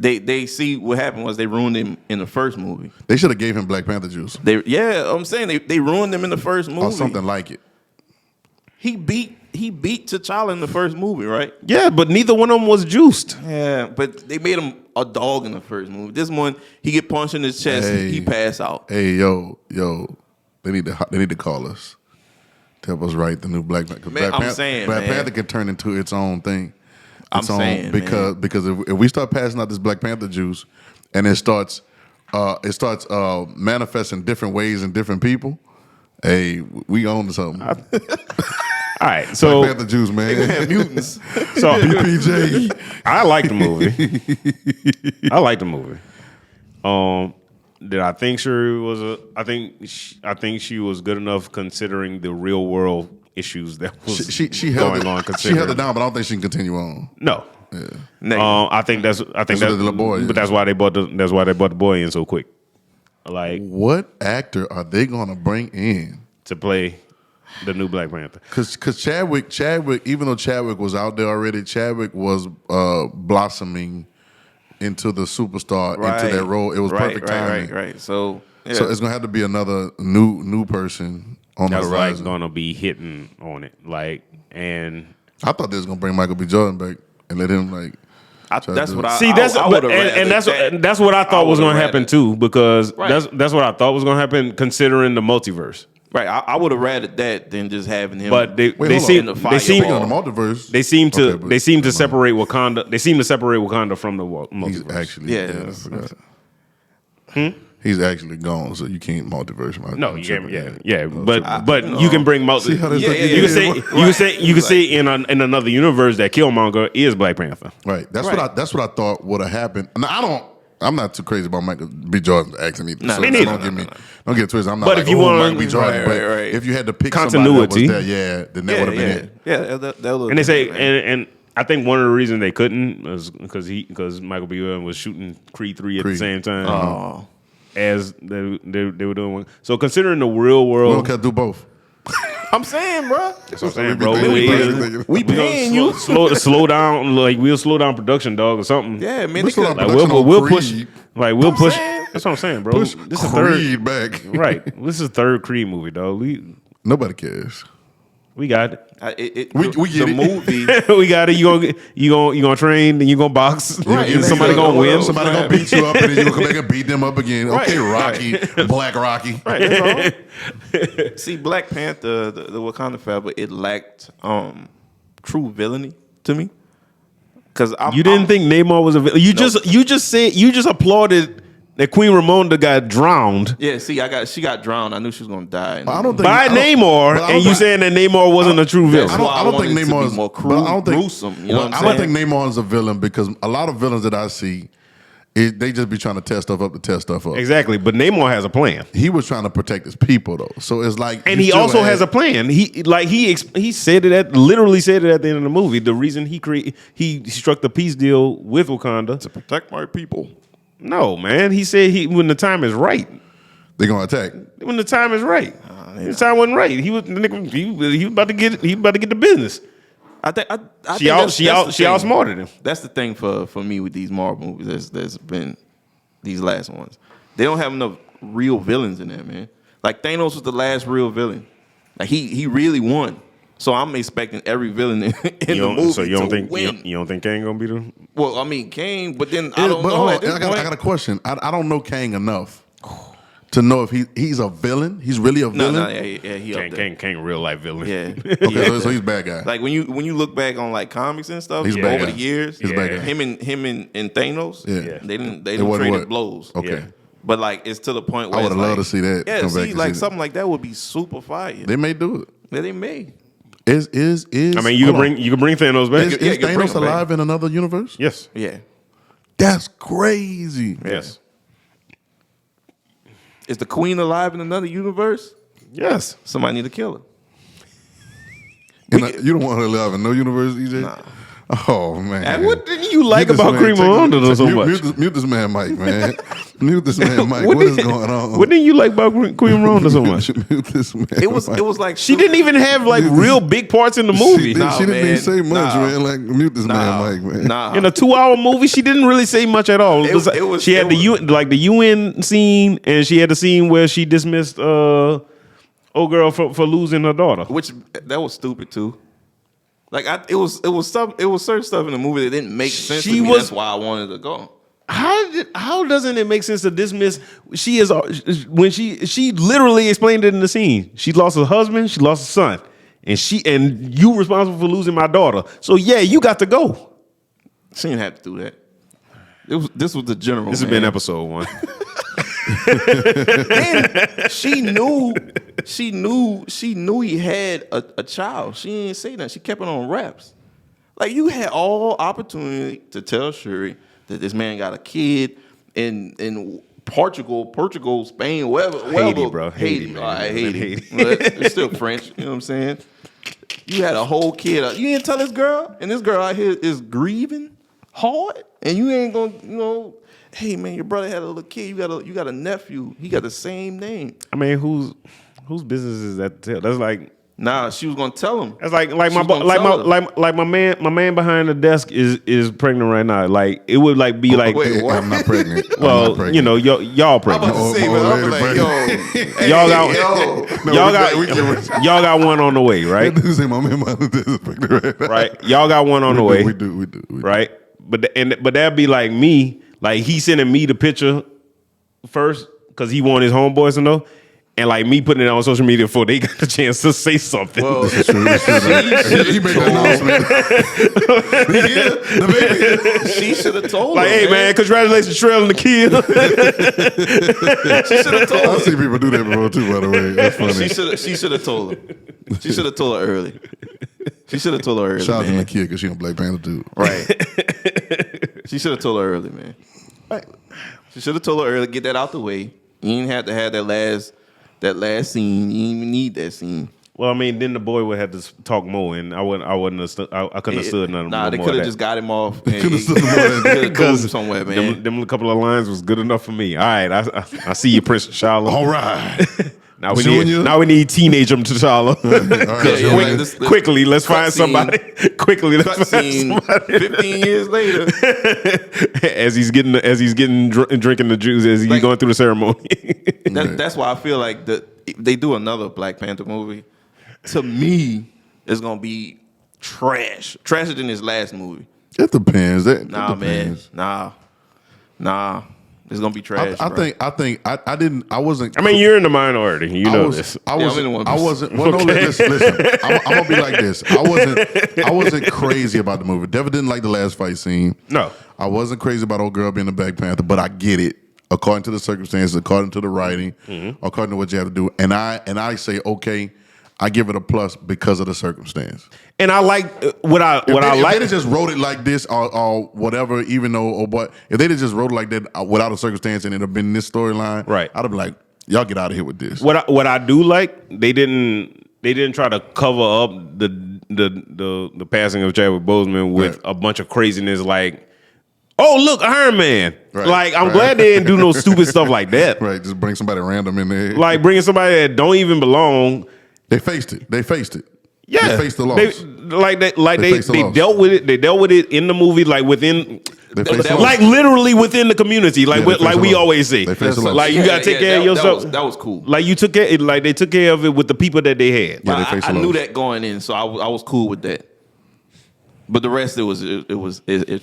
They see what happened was they ruined him in the first movie.
They should have gave him Black Panther juice
I'm saying they ruined him in the first movie.
or something like it.
He beat T'Challa in the first movie, right?
Yeah, but neither one of them was juiced.
Yeah, but they made him a dog in the first movie. This one, he get punched in his chest, he pass out.
Hey, yo, they need to call us to help us write the new Black Panther.
Man,
Black
I'm saying,
Black
man.
Panther can turn into its own thing. Because if we start passing out this Black Panther juice and it starts manifesting different ways in different people, hey, we own something.
All right, so
Black Panther juice, man.
Mutants.
so
PJ.
I like the movie. Did I think she was I think she was good enough considering the real world issues that was
She held
going
it.
on.
She held it down, but I don't think she can continue on.
No.
Negative.
I think that's
the little boy,
but that's why they brought the boy in so quick. Like,
What actor are they gonna bring in
to play the new Black Panther?
Because Chadwick, even though Chadwick was out there already, Chadwick was blossoming into the superstar, into that role. It was perfect timing.
Right. So
it's gonna have to be another new person on
That's
the
like
horizon.
gonna be hitting on it. Like, and
I thought they was gonna bring Michael B. Jordan back and let him like.
that's what I
see. That's
I
but,
would've
and
rather
that's what I thought was
would've
gonna happen
rather-
too, because
Right.
that's what I thought was gonna happen considering the multiverse.
Right, I would have rather that than just having him.
But they
hold on.
seem
In the
they seem
Speaking of the multiverse,
they seem to
Okay, but-
they seem to separate Wakanda. They seem to separate Wakanda from the
he's
multiverse.
actually I forgot. He's actually gone, so you can't multiverse.
No, you can't. Yeah. But you can bring
See how this
You can say in another universe that Killmonger is Black Panther.
Right. That's what I thought would have happened. Now, I'm not too crazy about Michael B. Jordan's accent either. So
me neither.
Don't get it twisted. I'm not
But
like,
if you want
Michael B. Jordan. But
right.
if you had to pick
Continuity.
somebody that was there, then that would have been it.
Yeah, that
And they say and I think one of the reasons they couldn't was because Michael B. Jordan was shooting Creed 3 at the same time as they were doing one. So considering the real
We
world,
don't do both.
I'm saying, bro.
that's what I'm saying, bro.
We paying you.
Slow down, like we'll slow down production, dog, or something.
Yeah, man.
We
They
slow
could,
down
Like
production
we'll
on
push,
Creed.
like we'll push.
saying.
That's what I'm saying, bro.
Push
This is third,
Creed back.
right? This is third Creed movie, dog.
Nobody cares.
We got it.
We get
the
it.
movie.
We got it. You gonna train, then you gonna box.
Right.
And somebody gonna win.
Somebody gonna beat you up, and then you gonna come back and beat them up again. Okay, Rocky, Black Rocky.
Right, that's all. See, Black Panther, the Wakanda Forever, it lacked true villainy to me. Because
You didn't think Namor was a villain. You just applauded that Queen Ramonda got drowned
Yeah, see, she got drowned. I knew she was gonna die.
I don't think
by
I don't-
Namor,
but I don't
and you
think-
saying that Namor wasn't a true
That's
villain.
why
I don't think
wanted it to
Namor
be
is
more
but I don't think
gruesome. You know what I'm
I don't
saying?
think Namor is a villain because a lot of villains that I see, They just be trying to test stuff up to test stuff up.
Exactly, but Namor has a plan.
He was trying to protect his people though, so it's like,
And he also has a plan. He said it literally said it at the end of the movie. The reason he struck the peace deal with Wakanda
To protect my people.
No, man. He said when the time is right.
They're gonna attack.
When the time is right. The time wasn't right. He was about to get the business.
I think
She outsmarted him.
That's the thing for me with these Marvel movies. There's been these last ones. They don't have enough real villains in there, man. Like Thanos was the last real villain. Like he really won. So I'm expecting every villain in the movie
So you don't
to
think
win.
you don't think Kang gonna be the?
Well, I mean Kang, but then I don't know.
Hold on,
At this
I got
point.
a question. I don't know Kang enough to know if he's a villain. He's really a villain.
No, yeah, he up there.
Kang, real life villain.
Yeah.
Okay, so he's a bad guy.
Like when you look back on like comics and stuff
He's a bad
over
guy.
the years,
He's a bad guy.
him and Thanos,
Yeah.
they didn't
wasn't
trade
what?
blows.
Okay.
Yeah.
But like it's to the point where
I would
it's
have loved
like,
to see that.
Yeah,
come back
see,
and
like
see
something like that would be super fire.
They may do it.
Yeah, they may.
Is
I mean, you can bring Thanos back.
Is
you can bring
Thanos
him back.
alive in another universe?
Yes.
Yeah.
That's crazy.
Yes.
Is the Queen alive in another universe?
Yes.
Somebody need to kill her.
You don't want her alive in no universe, EJ?
Nah.
Oh man.
And what did you like
Mute this
about
man.
Green
Take
Miranda
this-
so
mute-
much?
Mute this man, Mike, man. Mute this man, Mike. What is going on?
What didn't you like about Queen Miranda so much?
Mute this man.
It was
Mike.
like
She didn't even have like real big parts in the movie.
She,
Nah,
she didn't even
man.
say much,
Nah.
man. Like mute this man, Mike, man.
Nah.
In a 2-hour movie, she didn't really say much at all. She had the UN scene, and she had the scene where she dismissed old girl for losing her daughter.
Which that was stupid too. Like it was certain stuff in the movie that didn't make sense to me. That's why I wanted to go.
How doesn't it make sense to dismiss? She is when she literally explained it in the scene. She lost her husband, she lost her son, and you responsible for losing my daughter. So yeah, you got to go.
She didn't have to do that. This was the general.
This has been episode 1.
And she knew he had a child. She didn't say that. She kept it on wraps. Like you had all opportunity to tell Shuri that this man got a kid in Portugal, Spain, wherever.
Haiti, bro.
Haiti,
Haiti, man.
all right, Haiti.
Haiti.
Well, it's still French. You know what I'm saying? You had a whole kid. You didn't tell this girl, and this girl out here is grieving hard, and you ain't gonna, hey man, your brother had a little kid. You got a nephew. He got the same name.
I mean, whose business is that to tell? That's like
Nah, she was gonna tell him.
that's like
She was gonna tell him.
my man behind the desk is pregnant right now. Like it would like be like
wait, what?
I'm not pregnant. I'm
well,
not pregnant.
you know, y'all
I'm
pregnant.
about to say,
Oh,
man, I'm
lady
like,
pregnant.
yo,
Y'all got
yo.
y'all got one on the way, right?
This is my man behind the desk is pregnant right now.
Right? Y'all got one on the way.
We do.
Right? But that'd be like me, like he sending me the picture first because he want his homeboys to know, and like me putting it on social media before they got the chance to say something.
Well,
This is true. He made the announcement. Yeah, the baby.
she should have told
like,
him.
hey man, congratulations, Trail and the kid.
She should have told
I've
him.
seen people do that before too. By the way, that's funny.
She should have told him. She should have told her early. She should have told her early.
Shout out to
man.
the kid because she a Black Panther too.
Right. She should have told her early, man. She should have told her early. Get that out the way. You didn't have to have that last scene. You didn't even need that scene.
Well, I mean, then the boy would have to talk more, and I couldn't have stood nothing.
Nah, they
more
could
of
have
that.
just got him off.
Coulda stood him more than-
Because somewhere, man.
Them couple of lines was good enough for me. All right, I see you, Prince T'Challa.
All right.
Now we
Junior?
need teenager T'Challa.
Yeah, like this-
Quickly, let's
cut
find
scene.
somebody. Quickly, let's
Cut
find
scene.
somebody.
15 years later.
as he's getting drinking the juice as he's
Like-
going through the ceremony.
That's why I feel like they do another Black Panther movie. To me, it's gonna be trash. Trasher than his last movie.
It depends.
Nah, man. Nah. It's gonna be trash.
I
bro.
think I didn't. I wasn't.
I mean, you're in the minority. You know this.
I
Yeah,
was.
I'm in the 1%.
I wasn't. Well, no, listen. I'm gonna be like this. I wasn't crazy about the movie. Devin didn't like the last fight scene.
No.
I wasn't crazy about old girl being the Black Panther, but I get it. According to the circumstances, according to the writing, according to what you have to do, and I say, okay, I give it a plus because of the circumstance.
And I like what I
If they
like.
just wrote it like this or whatever, even though or what, if they just wrote it like that without a circumstance and it have been this storyline,
Right.
I'd have been like, y'all get out of here with this.
What I do like, they didn't try to cover up the passing of Chadwick Boseman with
Right.
a bunch of craziness like, oh look, Iron Man.
Right.
Like I'm
Right.
glad they didn't do no stupid stuff like that.
Right, just bring somebody random in there.
Like bringing somebody that don't even belong.
They faced it.
Yeah,
They faced the loss.
They
faced the loss.
dealt with it. They dealt with it in the movie, like within,
They faced the
like
loss.
literally within the community, like
Yeah, they faced
like
the
we
loss.
always say.
They faced the loss.
Like you gotta take care of yourself.
That was cool.
Like you took care, like they took care of it with the people that they had.
Yeah, they
I
faced the
knew
loss.
that going in, so I was cool with that. But the rest, it was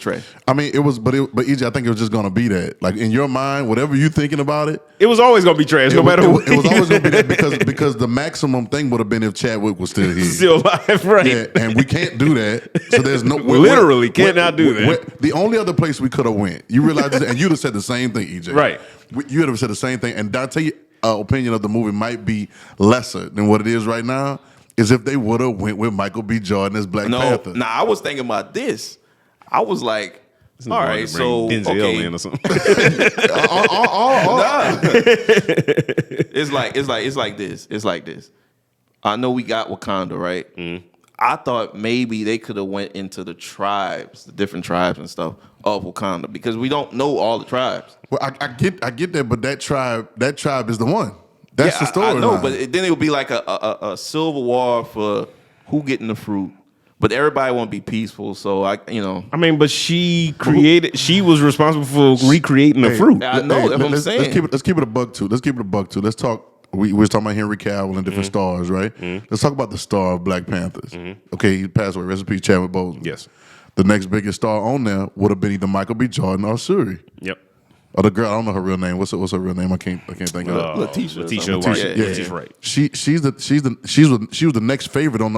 trash.
I mean, but EJ, I think it was just gonna be that. Like in your mind, whatever you thinking about it,
It was always gonna be trash, no matter what.
it was always gonna be that because the maximum thing would have been if Chadwick was still here.
Still alive, right?
Yeah, and we can't do that. So there's no
Literally cannot do that.
The only other place we could have went, you realize this, and you'd have said the same thing, EJ.
Right.
You would have said the same thing. And Dante's opinion of the movie might be lesser than what it is right now. Is if they would have went with Michael B. Jordan as Black Panther.
No, I was thinking about this. I was like, all right, so
Denzel
okay.
in or something.
It's like this. It's like this. I know we got Wakanda, right? I thought maybe they could have went into the tribes, the different tribes and stuff of Wakanda, because we don't know all the tribes.
Well, I get that, but that tribe is the one. That's the story.
I know, but then it would be like a civil war for who getting the fruit. But everybody want to be peaceful, so I
mean, but she was responsible for recreating the fruit.
I know, that's what I'm saying.
Let's keep it a buck too. Let's talk. We was talking about Henry Cavill and different stars, right? Let's talk about the star of Black Panthers. Okay, he passed away. Rest in peace, Chadwick Boseman.
Yes.
The next biggest star on there would have been either Michael B. Jordan or Shuri.
Yep.
Or the girl, I don't know her real name. What's her real name? I can't think of it.
Letitia.
Right.
Yeah.
She's right.
She was the next favorite on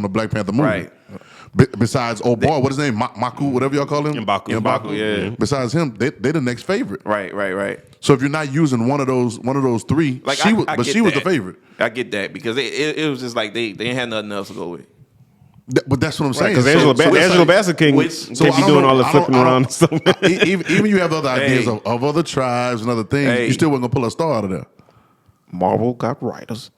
the Black Panther movie.
Right.
Besides old boy, what is his name? Maku, whatever y'all call him.
M'Baku,
yeah.
Besides him, they the next favorite.
Right.
So if you're not using one of those three,
Like
she was the
that.
favorite.
I get that because it was just like they ain't had nothing else to go with.
But that's what I'm saying.
Because Angela Bassett can't be doing all the flipping around and stuff.
Even you have other ideas of other tribes and other things, you still wasn't gonna pull a star out of there.
Marvel got writers.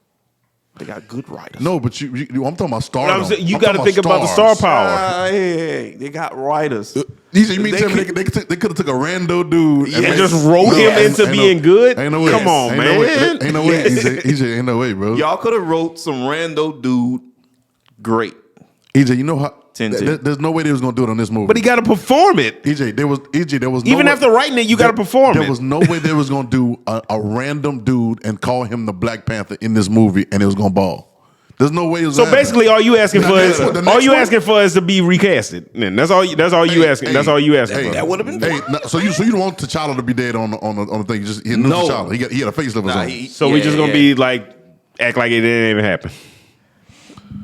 They got good writers.
No, but I'm talking about star.
You got to think about the star power.
Hey, they got writers.
You mean tell me they could have took a rando dude
And just wrote him into being good?
Ain't no way.
Come on,
Ain't
man.
No way. Ain't no way. EJ, ain't no way, bro.
Y'all could have wrote some rando dude great.
EJ, you know how?
10-10.
There's no way they was gonna do it on this movie.
But he got to perform it.
EJ, there was no
Even
way,
after writing it, you got to perform it.
There was no way they was gonna do a random dude and call him the Black Panther in this movie, and it was gonna ball. There's no way it was.
So
gonna happen.
basically, all you asking
Now,
for is
the next one-
to be recasted. Then that's all. That's all you asking. That's all you asking for.
That would have been
So you don't want T'Challa to be dead on the thing? You just he knew
No.
T'Challa. He had a facelift or something.
So we just gonna be like act like it didn't even happen.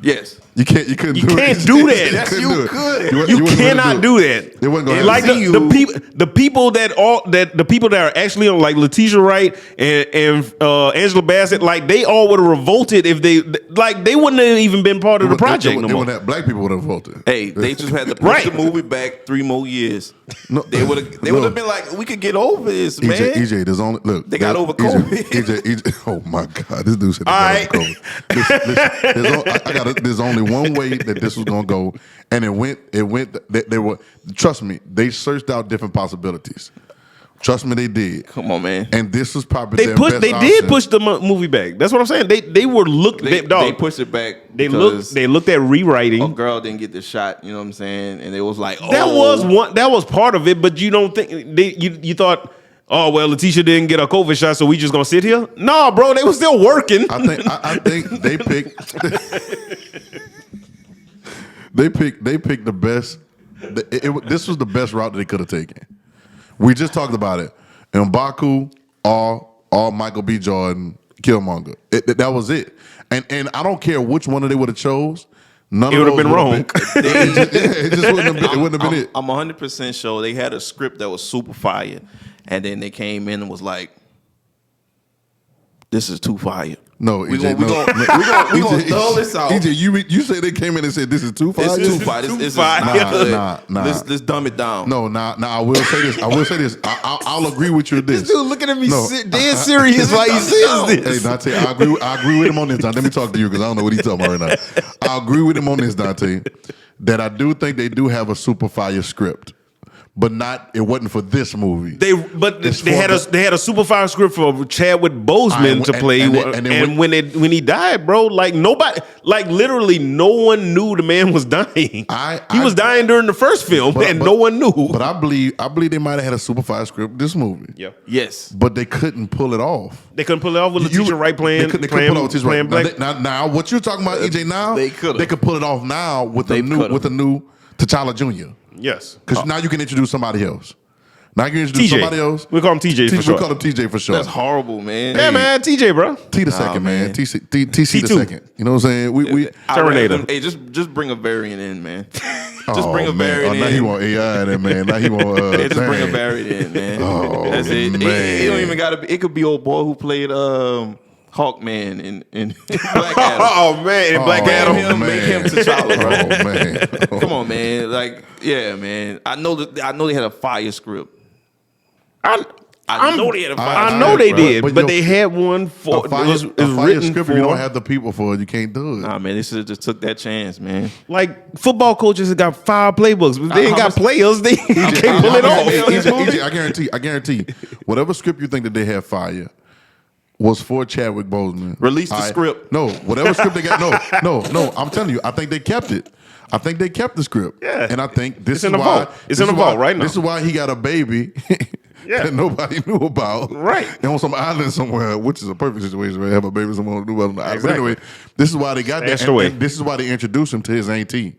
Yes.
You can't do it.
do that.
Yes,
couldn't
you
do it.
could.
You
wasn't
cannot
gonna
do that.
It wasn't gonna
Like
happen.
the people that are actually on, like Letitia Wright and Angela Bassett, like they all would have revolted if they wouldn't have even been part of the project no more.
Black people would have voted.
Hey, they just had to push
Right.
the movie back 3 more years.
No,
They would have been like, we could get over this, man.
EJ, there's only look.
They got over
EJ,
COVID.
EJ, oh my God, this dude said they
All
got
right.
over COVID. There's only one way that this was gonna go, and it went. They were. Trust me, they searched out different possibilities. Trust me, they did.
Come on, man.
And this was probably
They
their best
did
option.
push the movie back. That's what I'm saying. They were
They pushed it back.
They
because
looked at rewriting.
a girl didn't get the shot. You know what I'm saying? And it was like, oh,
That was part of it, but you don't think you thought, oh well, Letitia didn't get a COVID shot, so we just gonna sit here? No, bro, they were still working.
I think they picked. They picked the best. This was the best route that they could have taken. We just talked about it. M'Baku or Michael B. Jordan, Killmonger. That was it. And I don't care which one of they would have chose. None
It
of
would have
those
been wrong.
It just wouldn't have been it.
I'm 100% sure they had a script that was super fire, and then they came in and was like, "This is too fire."
No,
We
EJ,
gonna throw this out.
EJ, you say they came in and said this is too far.
It's too far. This is
Nah.
Let's dumb it down.
No, I will say this. I'll agree with you with this.
This dude looking at me
No.
dead serious while he says this.
Hey, Dante, I agree with him on this. Now, let me talk to you because I don't know what he's talking about right now. I agree with him on this, Dante, that I do think they do have a super fire script, but it wasn't for this movie.
They had a super fire script for Chadwick Boseman to play, and when he died, bro, like nobody, like literally no one knew the man was dying. He was dying during the first film, and no one knew.
But I believe they might have had a super fire script this movie.
Yeah.
Yes.
But they couldn't pull it off.
They couldn't pull it off with Letitia Wright playing.
They couldn't pull it off with Letitia Wright.
Black.
Now, what you're talking about, EJ? Now
They could've.
They could pull it off now with a new T'Challa Jr.
Yes.
Because now you can introduce somebody else. Now you can introduce somebody else.
We call him TJ for
We
short.
call him TJ for short.
That's horrible, man.
Yeah, man, TJ, bro.
T the second, man.
man.
TC the
T2.
second. You know what I'm saying? We
Terminator.
Hey, just bring a variant in, man. Just
oh,
bring a
man.
variant
Now
in.
he want AI in there, man. Now he want
Yeah, just bring a
dang.
variant in, man.
Oh,
That's it.
man.
It don't even gotta be. It could be old boy who played Hawkman in Black Adam.
Oh man, and Black Adam.
Make him T'Challa, bro.
Oh man.
Come on, man. Like, yeah, man. I know they had a fire script.
I
know they had a fire
I know
script,
they
bro.
did,
But
but
yo,
they had one for
A fire,
it was
a fire
written
script,
for.
if you don't have the people for it, you can't do it.
Nah, man, they should have just took that chance, man.
Like football coaches have got 5 playbooks, but they ain't
How
got
much-
players. They can't pull it off.
EJ, I guarantee, whatever script you think that they had fire was for Chadwick Boseman.
Release the script.
No, whatever script they got. No. I'm telling you, I think they kept it. I think they kept the script.
Yeah.
And I think this
It's
is
in the
why
vault. It's in the vault right now.
This is why he got a baby.
Yeah.
That nobody knew about.
Right.
And on some island somewhere, which is a perfect situation where they have a baby someone knew about on the island.
Exactly.
But anyway, this is why they got that.
Stashed away.
And this is why they introduced him to his auntie.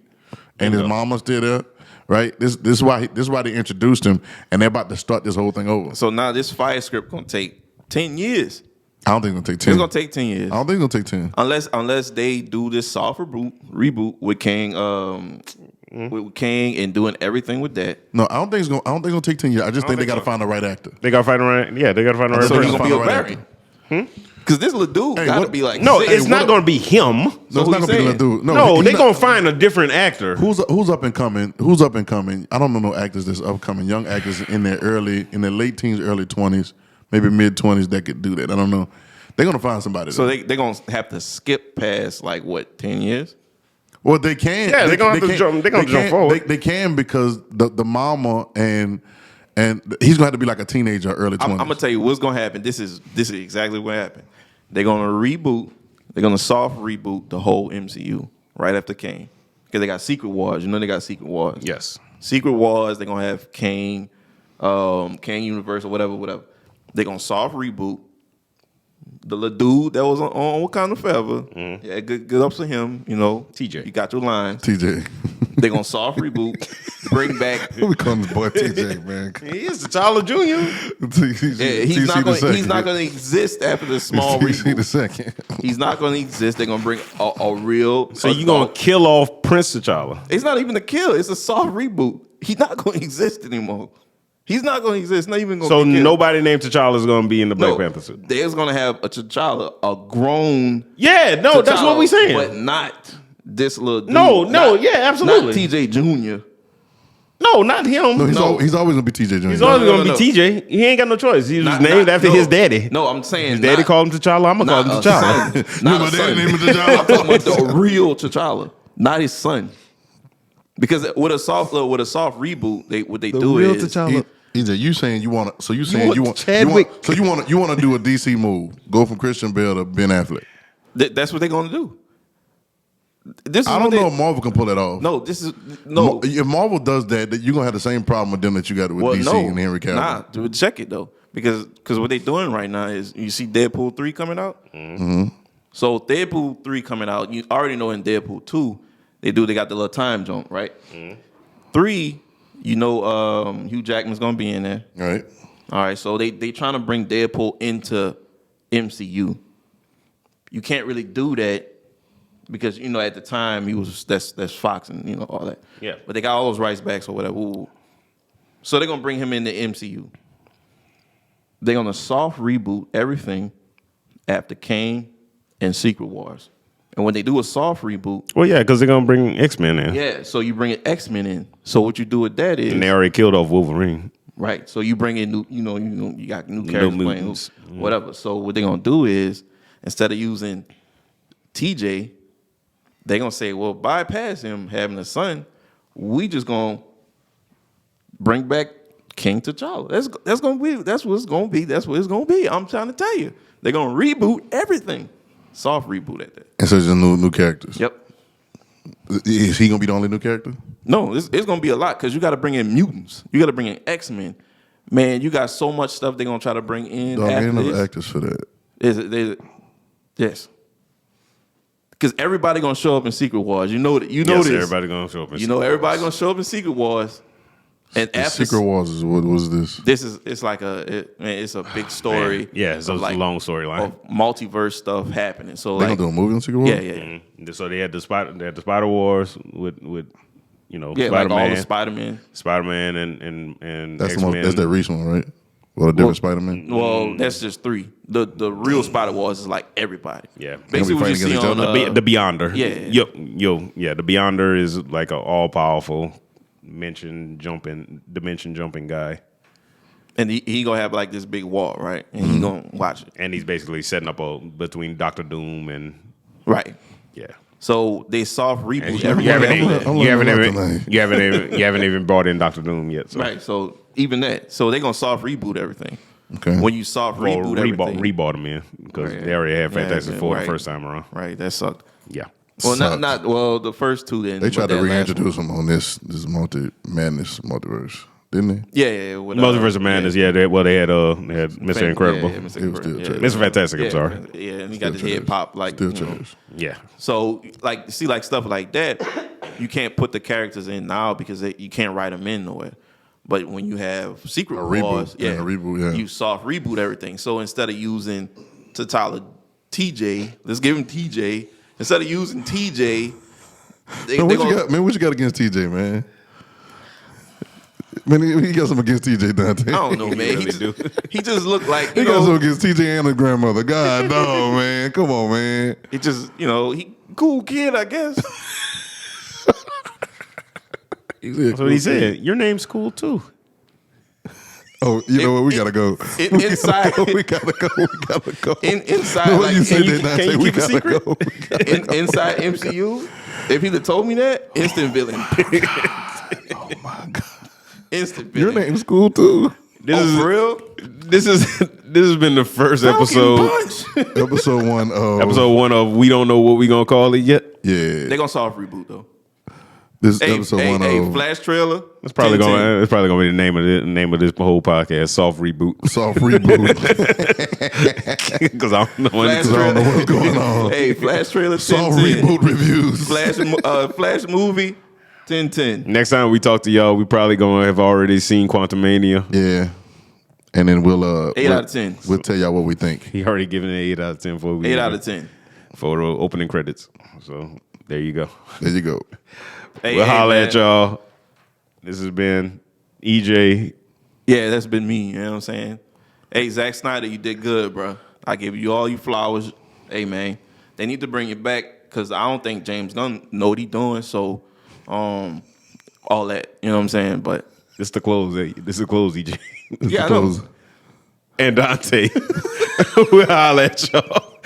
And his mama's still there. Right? This is why they introduced him, and they're about to start this whole thing over.
So now this fire script gonna take 10 years.
I don't think it's gonna take 10.
It's gonna take 10 years.
I don't think it's gonna take 10.
Unless they do this soft reboot with King, with King and doing everything with that.
No, I don't think it's gonna take 10 years. I just think they gotta find the right actor.
They got to find around. Yeah, they got to find the right
So
person.
he's gonna be a
Find the right
variant. Because this little dude
Hey,
gotta
what-
be like
No,
six.
it's not going to be him.
No,
So
it's
who
not
you
gonna be
saying?
the dude.
No,
he's
they're
not-
going to find a different actor.
Who's up and coming? Who's up and coming? I don't know no actors that's upcoming. Young actors in their late teens, early 20s, maybe mid 20s that could do that. I don't know. They're gonna find somebody.
So
though.
they're gonna have to skip past like what 10 years?
Well, they can.
Yeah, they're gonna have to
can-
jump. They're gonna
they
jump
can-
forward.
They can because the mama and he's gonna have to be like a teenager, early 20s.
I'm gonna tell you what's gonna happen. This is exactly what happened. They're gonna reboot. They're gonna soft reboot the whole MCU right after Kane because they got Secret Wars. You know they got Secret Wars.
Yes.
Secret Wars. They're gonna have Kane, Kane Universe or whatever. They're gonna soft reboot. The little dude that was on Wakanda Forever. Yeah, good ups to him. You know,
TJ.
You got your lines.
TJ.
They're gonna soft reboot. Bring back.
we call this boy TJ, man.
He is T'Challa Jr.
Yeah, he's not gonna exist after the small
TC the
reboot.
second.
He's not gonna exist. They're gonna bring a real.
So you going to kill off Prince T'Challa.
It's not even a kill. It's a soft reboot. He's not gonna exist anymore. He's not gonna exist. Not even gonna.
So
be killed.
nobody named T'Challa is going to be in the Black
No,
Panther suit.
There's gonna have a T'Challa, a grown.
Yeah, no, that's what we saying.
But not this little. Dude.
No,
Not-
yeah, absolutely.
Not TJ Jr.
No, not him.
No,
No.
he's always gonna be TJ Jr.
He's always
no,
going to
no.
be TJ. He ain't got no choice. He was
Not-
named after
no.
his daddy.
No, I'm saying
His daddy
not-
called him T'Challa. I'm going to call him
Not a
T'Challa.
son. Not
my
a
daddy
son.
named him T'Challa.
I'm talking about the real T'Challa, not his son. Because with a soft reboot, what they do
real
is
T'Challa.
EJ, you saying you want to? So you saying
want
you want
Chadwick.
So you want to do a DC move? Go from Christian Bale to Ben Affleck.
that's what they're gonna do. This is
I
what
don't know if Marvel can pull that off.
No, this is no.
If Marvel does that, you're gonna have the same problem with them that you got with
Well,
DC
no,
and Henry Cavill.
nah. Check it though, because what they're doing right now is you see Deadpool 3 coming out.
Mm-hmm.
So Deadpool 3 coming out, you already know in Deadpool 2 they got the little time jump, right? 3, you know, Hugh Jackman's gonna be in there.
Right.
All right, so they trying to bring Deadpool into MCU. You can't really do that because you know at the time that's Fox and you know all that.
Yeah.
But they got all those rights back or whatever. Ooh. So they're gonna bring him into MCU. They're gonna soft reboot everything after Kane in Secret Wars. And when they do a soft reboot,
Well, yeah, because they're gonna bring X-Men in.
yeah, so you bring an X-Men in. So what you do with that is
And they already killed off Wolverine.
right. So you bring in new, you got new characters playing
mutants.
whatever. So what they're gonna do is instead of using TJ, they're gonna say, well, bypass him having a son. We just gonna bring back King T'Challa. That's what it's gonna be. That's what it's gonna be. I'm trying to tell you. They're gonna reboot everything. Soft reboot at that.
And so it's just new characters.
Yep.
Is he gonna be the only new character?
No, it's going to be a lot because you got to bring in mutants. You got to bring in X-Men. Man, you got so much stuff they're going to try to bring in
Dog,
after
ain't enough
this.
actors for that.
Yes. Because everybody going to show up in Secret Wars. You know that. You know
Yes,
this.
everybody gonna show up.
You know everybody going to show up in Secret Wars. And
The
after
Secret Wars is what was this?
it's like it's a big story.
Man, yeah, it's a
of
long storyline.
of multiverse stuff happening. So
They
like,
gonna do a movie on Secret Wars?
yeah.
So they had the Spider Wars with
Yeah,
Spider-Man,
like all the Spider-Man.
Spider-Man and
That's the
X-Men.
most, that's that recent one, right? Well, a different Spider-Man.
Well, that's just 3. The real Spider Wars is like everybody.
Yeah.
Basically what you
fighting
see
against
on
each other?
The Beyonder.
Yeah.
The Beyonder is like an all powerful dimension jumping guy.
and he gonna have like this big wall, right? And he gonna watch it.
And he's basically setting up between Doctor Doom and
Right.
yeah.
So they soft
And
reboot
you
everything.
haven't
I'm
even-
learning
you haven't even brought in Doctor Doom yet. So.
Right. So even that. So they gonna soft reboot everything.
Okay.
When you soft
Well,
reboot everything.
rebought them in because
Right.
they already had Fantastic
Yeah,
Four
right.
the first time around.
Right. That sucked.
Yeah.
Well,
Sucked.
not well. The first 2 didn't.
They tried
but
to
that last
reintroduce
one-
him on this multiverse, didn't they?
Yeah. With,
Multiverse of Madness. Yeah. They had Mr. Incredible.
Yeah, Mr.
It was
Incredible.
still
Yeah.
trash.
Mr. Fantastic. I'm sorry.
Yeah, and he got his
Still
head
trash.
popped like
Still
you know.
trash.
Yeah.
So like stuff like that, you can't put the characters in now because you can't write them in nowhere. But when you have Secret
reboot,
Wars,
yeah, a reboot, yeah.
you soft reboot everything. So instead of using T'Challa TJ, let's give him TJ. Instead of using TJ,
Man, what you got against TJ, man? Man, he got something against TJ Dante.
I don't know, man. He just looked like
He got something against TJ and his grandmother. God, no, man. Come on, man.
he just he cool kid, I guess.
That's what he said. Your name's cool too.
Oh, you know what? We gotta go.
Inside,
We gotta go.
inside,
The way
like,
you said
can you-
that,
can
Dante,
you
we
keep a
gotta
secret?
go. We gotta
inside MCU, if he'd have told me that, instant villain.
Oh my God.
Instant
Your
villain.
name's cool too.
For real?
This has been the first episode.
Episode 1 of
Episode 1 of We Don't Know What We Gonna Call It Yet.
Yeah.
They gonna soft reboot though.
This
Hey,
episode
hey,
1
hey,
of
Flash trailer.
It's probably
10-10.
gonna be the name of this whole podcast. Soft reboot.
soft reboot.
Because I don't know
Flash
anything.
I don't know what's going on.
Hey, Flash trailer. 10-10.
Soft reboot reviews.
Flash movie. 10-10.
Next time we talk to y'all, we probably gonna have already seen Quantumania.
Yeah. And then we'll
8 out of 10.
We'll tell y'all what we think.
He already given it 8 out of 10 for
8 out of 10.
for the opening credits. So there you go.
There you go.
Hey,
We'll holler
man.
at y'all. This has been EJ.
Yeah, that's been me. You know what I'm saying? Hey, Zack Snyder, you did good, bro. I give you all your flowers. Hey, man, they need to bring it back because I don't think James Gunn know what he doing. So, all that, you know what I'm saying? But
This is the close. This is the close, EJ.
yeah, I know.
Close.
And Dante. We'll holler at y'all.